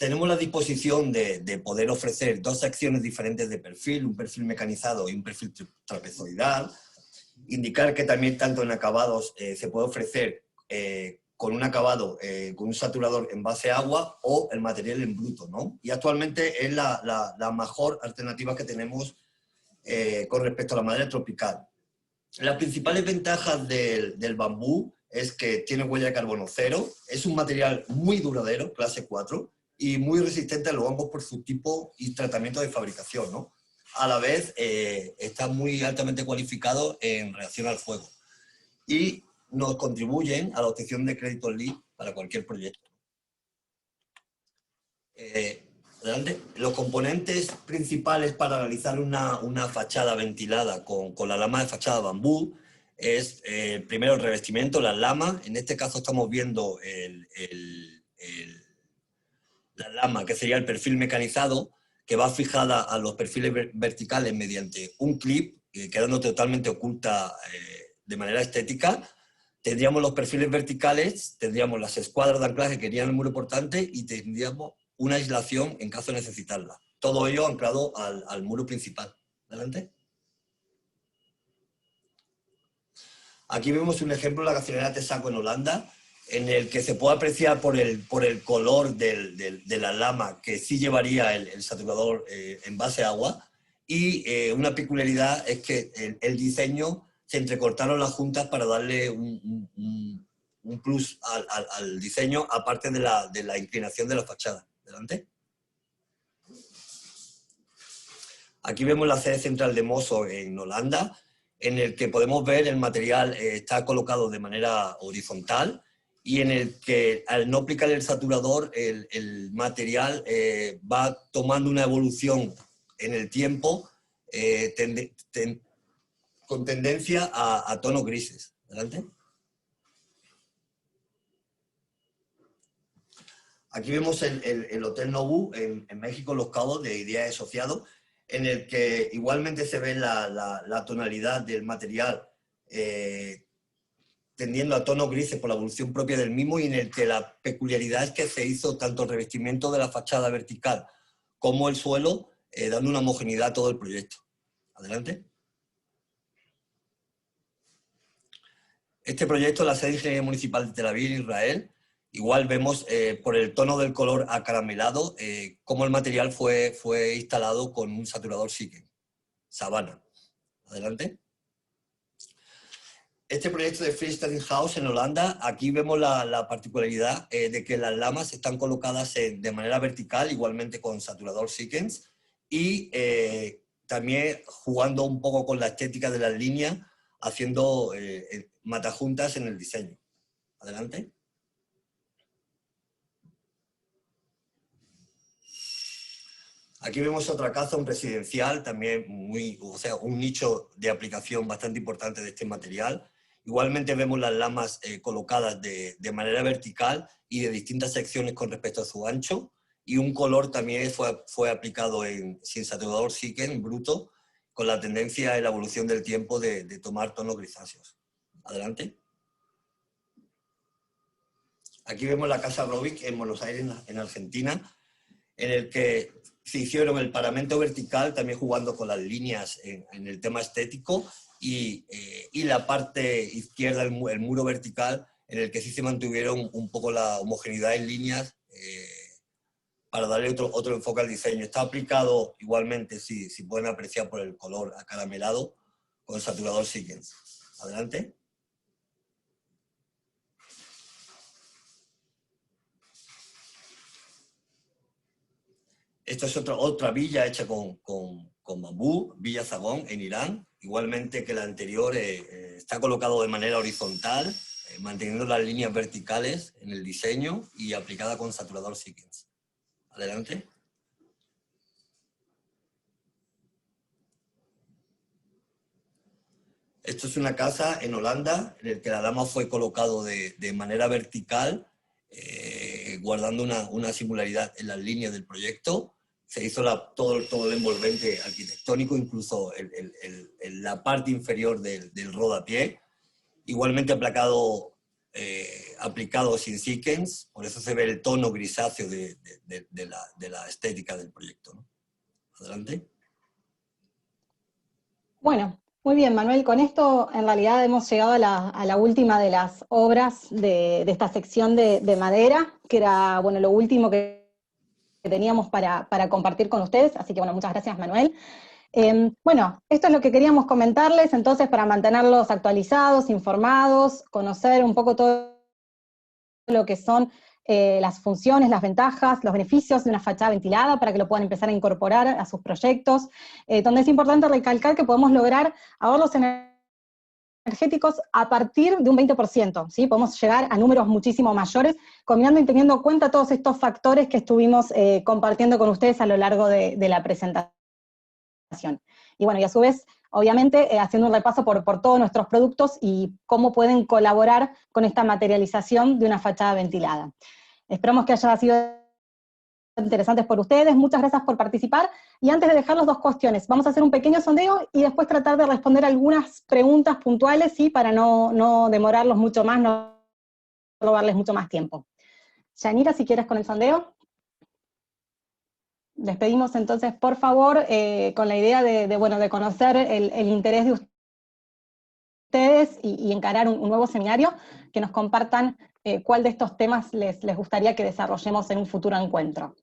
tenemos la disposición de poder ofrecer dos secciones diferentes de perfil, un perfil mecanizado y un perfil trapezoidal. Indicar que también tanto en acabados se puede ofrecer con un acabado, con un saturador en base agua o el material en bruto, ¿no? Y actualmente es la mejor alternativa que tenemos con respecto a la madera tropical. Las principales ventajas del bambú es que tiene huella de carbono cero, es un material muy duradero, clase 4, y muy resistente a los hongos por su tipo y tratamiento de fabricación, ¿no? A la vez está muy altamente cualificado en reacción al fuego y nos contribuyen a la obtención de créditos LEED para cualquier proyecto. Adelante. Los componentes principales para realizar una fachada ventilada con la lama de fachada bambú es primero el revestimiento, las lamas. En este caso estamos viendo la lama, que sería el perfil mecanizado, que va fijada a los perfiles verticales mediante un clip, quedando totalmente oculta de manera estética. Tendríamos los perfiles verticales, tendríamos las escuadras de anclaje que irían al muro portante y tendríamos una aislación en caso de necesitarla. Todo ello anclado al muro principal. Adelante. Aquí vemos un ejemplo de la gasolinera Texaco en Holanda, en el que se puede apreciar por el color de la lama que sí llevaría el saturador en base a agua, y una peculiaridad es que el diseño se entrecortaron las juntas para darle un plus al diseño, aparte de la inclinación de la fachada. Adelante. Aquí vemos la sede central de Mosso en Holanda, en el que podemos ver el material está colocado de manera horizontal, y en el que al no aplicar el saturador el material va tomando una evolución en el tiempo con tendencia a tonos grises. Adelante. Aquí vemos el Hotel Nobu en México, Los Cabos, de Ideas Asociados, en el que igualmente se ve la tonalidad del material tendiendo a tonos grises por la evolución propia del mismo, y en el que la peculiaridad es que se hizo tanto el revestimiento de la fachada vertical como el suelo, dando una homogeneidad a todo el proyecto. Adelante. Este proyecto, la sede de Ingeniería Municipal de Tel Aviv, Israel, igual vemos por el tono del color acaramelado cómo el material fue instalado con un saturador Siken, Savannah. Adelante. Este proyecto de Freestanding House en Holanda, aquí vemos la particularidad de que las lamas están colocadas de manera vertical, igualmente con saturador Siemens, y también jugando un poco con la estética de las líneas, haciendo matajuntas en el diseño. Adelante. Aquí vemos otra casa, un residencial, también un nicho de aplicación bastante importante de este material. Igualmente vemos las lamas colocadas de manera vertical y de distintas secciones con respecto a su ancho, y un color también fue aplicado sin saturador Siken, bruto, con la tendencia en la evolución del tiempo de tomar tonos grisáceos. Adelante. Aquí vemos la Casa Robic en Buenos Aires, en Argentina, en el que se hicieron el paramento vertical, también jugando con las líneas en el tema estético, y la parte izquierda, el muro vertical, en el que sí se mantuvieron un poco la homogeneidad en líneas para darle otro enfoque al diseño. Está aplicado igualmente, si pueden apreciar por el color acaramelado, con saturador Siemens. Adelante. Esta es otra villa hecha con bambú, Villa Zagón, en Irán. Igualmente que la anterior, está colocado de manera horizontal, manteniendo las líneas verticales en el diseño y aplicada con saturador Siemens. Adelante. Esto es una casa en Holanda, en el que la lama fue colocado de manera vertical, guardando una singularidad en las líneas del proyecto. Se hizo todo el envolvente arquitectónico, incluso la parte inferior del rodapié. Igualmente aplacado aplicados in sequence, por eso se ve el tono grisáceo de la estética del proyecto, ¿no? Adelante. Bueno, muy bien, Manuel. Con esto, en realidad, hemos llegado a la última de las obras de esta sección de madera, que era, bueno, lo último que teníamos para compartir con ustedes. Así que, bueno, muchas gracias, Manuel. Bueno, esto es lo que queríamos comentarles, entonces, para mantenerlos actualizados, informados, conocer un poco todo lo que son las funciones, las ventajas, los beneficios de una fachada ventilada para que lo puedan empezar a incorporar a sus proyectos, donde es importante recalcar que podemos lograr ahorros energéticos a partir de un 20%, ¿sí? Podemos llegar a números muchísimo mayores, combinando y teniendo en cuenta todos estos factores que estuvimos compartiendo con ustedes a lo largo de la presentación. Y bueno, y a su vez, obviamente, haciendo un repaso por todos nuestros productos y cómo pueden colaborar con esta materialización de una fachada ventilada. Esperamos que haya sido interesantes por ustedes, muchas gracias por participar, y antes de dejarlos, dos cuestiones. Vamos a hacer un pequeño sondeo y después tratar de responder algunas preguntas puntuales, ¿sí? Para no demorarlos mucho más, no robarles mucho más tiempo. Yanira, si quieres con el sondeo. Les pedimos entonces, por favor, con la idea de conocer el interés de ustedes y encarar un nuevo seminario, que nos compartan cuál de estos temas les gustaría que desarrollemos en un futuro encuentro.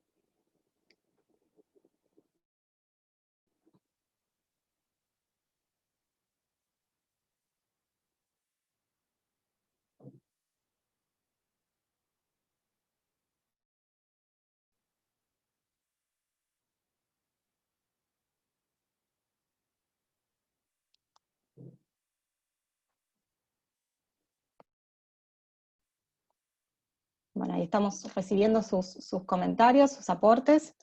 Bueno, ahí estamos recibiendo sus comentarios, sus aportes.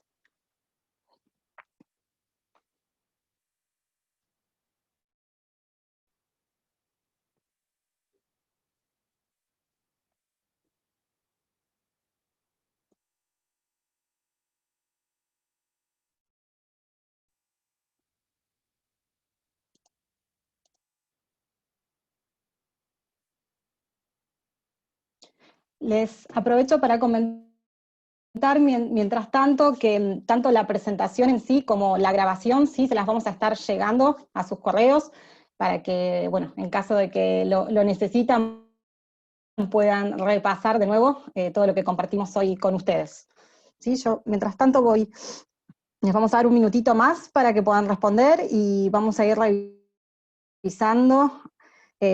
Les aprovecho para comentar mientras tanto que tanto la presentación en sí como la grabación sí se las vamos a estar llegando a sus correos para que, bueno, en caso de que lo necesitan, puedan repasar de nuevo todo lo que compartimos hoy con ustedes. ¿Sí? Yo, mientras tanto, les vamos a dar un minutito más para que puedan responder y vamos a ir revisando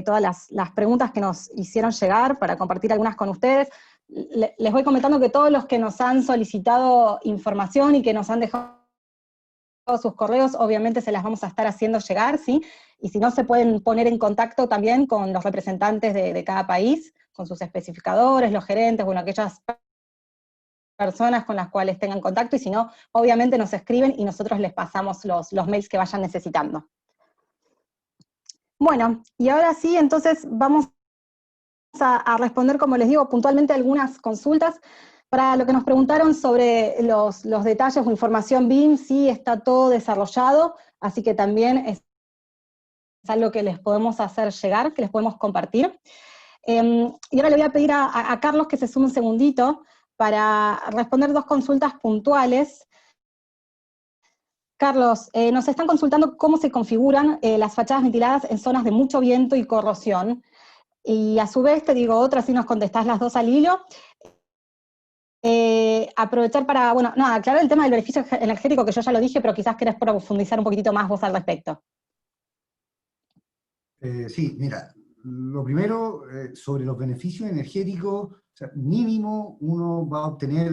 todas las preguntas que nos hicieron llegar para compartir algunas con ustedes. Les voy comentando que todos los que nos han solicitado información y que nos han dejado sus correos, obviamente se las vamos a estar haciendo llegar, ¿sí? Y si no, se pueden poner en contacto también con los representantes de cada país, con sus especificadores, los gerentes, bueno, aquellas personas con las cuales tengan contacto, y si no, obviamente nos escriben y nosotros les pasamos los mails que vayan necesitando. Bueno, y ahora sí, entonces vamos a responder, como les digo, puntualmente algunas consultas. Para lo que nos preguntaron sobre los detalles o información BIM, sí está todo desarrollado, así que también es algo que les podemos hacer llegar, que les podemos compartir. Y ahora le voy a pedir a Carlos que se sume un segundito para responder dos consultas puntuales. Carlos, nos están consultando cómo se configuran las fachadas ventiladas en zonas de mucho viento y corrosión. Y a su vez, te digo otra, si nos contestás las dos al hilo. Aprovechar para, bueno, no, aclarar el tema del beneficio energético, que yo ya lo dije, pero quizás querés profundizar un poquitito más vos al respecto. Sí, mira, lo primero, sobre los beneficios energéticos, o sea, mínimo uno va a obtener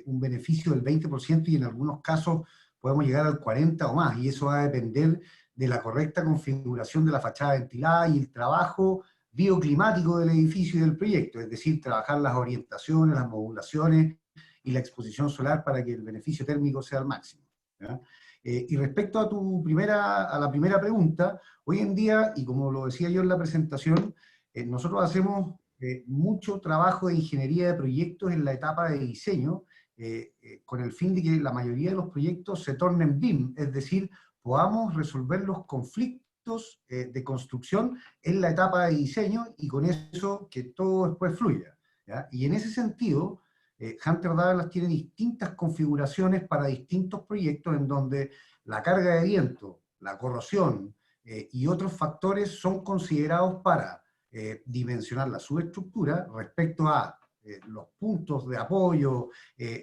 un beneficio del 20% y en algunos casos podemos llegar al 40% o más, y eso va a depender de la correcta configuración de la fachada ventilada y el trabajo bioclimático del edificio y del proyecto, es decir, trabajar las orientaciones, las modulaciones y la exposición solar para que el beneficio térmico sea al máximo, ¿ya? Y respecto a la primera pregunta, hoy en día, y como lo decía yo en la presentación, nosotros hacemos mucho trabajo de ingeniería de proyectos en la etapa de diseño, con el fin de que la mayoría de los proyectos se tornen BIM, es decir, podamos resolver los conflictos proyectos de construcción en la etapa de diseño y con eso que todo después fluya, ¿ya? Y en ese sentido, Hunter Douglas tiene distintas configuraciones para distintos proyectos en donde la carga de viento, la corrosión y otros factores son considerados para dimensionar la subestructura respecto a los puntos de apoyo,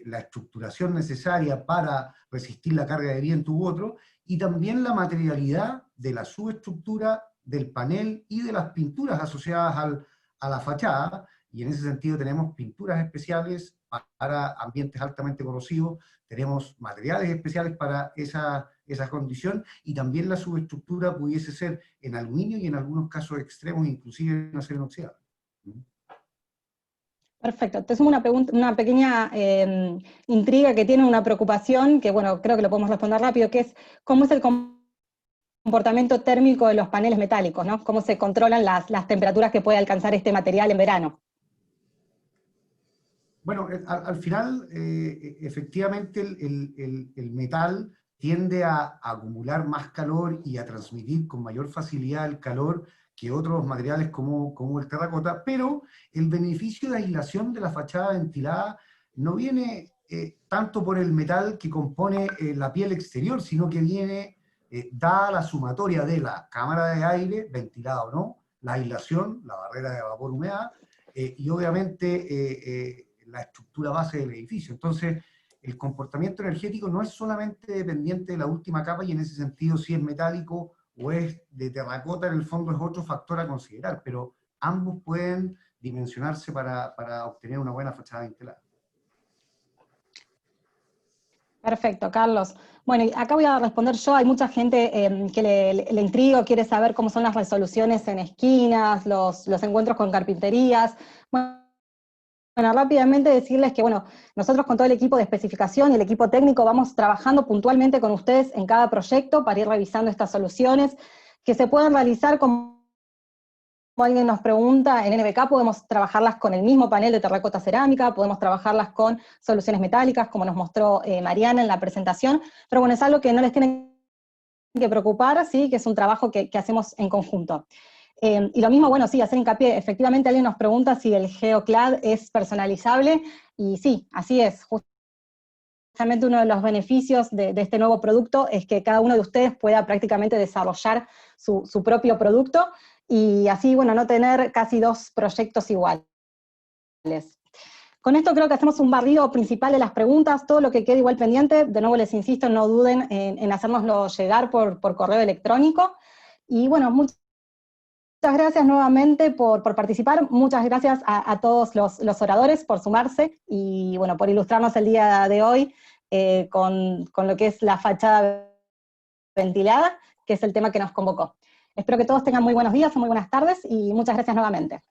la estructuración necesaria para resistir la carga de viento u otro, y también la materialidad de la subestructura del panel y de las pinturas asociadas a la fachada, y en ese sentido tenemos pinturas especiales para ambientes altamente corrosivos, tenemos materiales especiales para esa condición, y también la subestructura pudiese ser en aluminio y en algunos casos extremos inclusive en acero inoxidable. Perfecto. Te sumo una pequeña intriga que tiene, una preocupación, que bueno, creo que lo podemos responder rápido, que es cómo es el comportamiento térmico de los paneles metálicos, ¿no? Cómo se controlan las temperaturas que puede alcanzar este material en verano. Bueno, al final, efectivamente, el metal tiende a acumular más calor y a transmitir con mayor facilidad el calor que otros materiales como el terracota, pero el beneficio de aislación de la fachada ventilada no viene tanto por el metal que compone la piel exterior, sino que viene dada la sumatoria de la cámara de aire, ventilada o no, la aislación, la barrera de vapor-humedad, y obviamente la estructura base del edificio. Entonces, el comportamiento energético no es solamente dependiente de la última capa, y en ese sentido, si es metálico o es de terracota, en el fondo es otro factor a considerar, pero ambos pueden dimensionarse para obtener una buena fachada ventilada. Perfecto, Carlos. Bueno, y acá voy a responder yo. Hay mucha gente que le intriga, quiere saber cómo son las resoluciones en esquinas, los encuentros con carpinterías. Bueno, rápidamente decirles que, bueno, nosotros con todo el equipo de especificación y el equipo técnico vamos trabajando puntualmente con ustedes en cada proyecto para ir revisando estas soluciones que se pueden realizar como alguien nos pregunta. En NBK podemos trabajarlas con el mismo panel de terracota cerámica, podemos trabajarlas con soluciones metálicas, como nos mostró Mariana en la presentación, pero bueno, es algo que no les tienen que preocupar, ¿sí? Que es un trabajo que hacemos en conjunto. Y lo mismo, bueno, sí, hacer hincapié, efectivamente alguien nos pregunta si el GeoClad es personalizable, y sí, así es. Justamente uno de los beneficios de este nuevo producto es que cada uno de ustedes pueda prácticamente desarrollar su propio producto, y así, bueno, no tener casi dos proyectos iguales. Con esto creo que hacemos un barrido principal de las preguntas. Todo lo que quede igual pendiente, de nuevo les insisto, no duden en hacérnoslo llegar por correo electrónico. Y bueno, muchas gracias nuevamente por participar, muchas gracias a todos los oradores por sumarse, y bueno, por ilustrarnos el día de hoy con lo que es la fachada ventilada, que es el tema que nos convocó. Espero que todos tengan muy buenos días o muy buenas tardes, y muchas gracias nuevamente.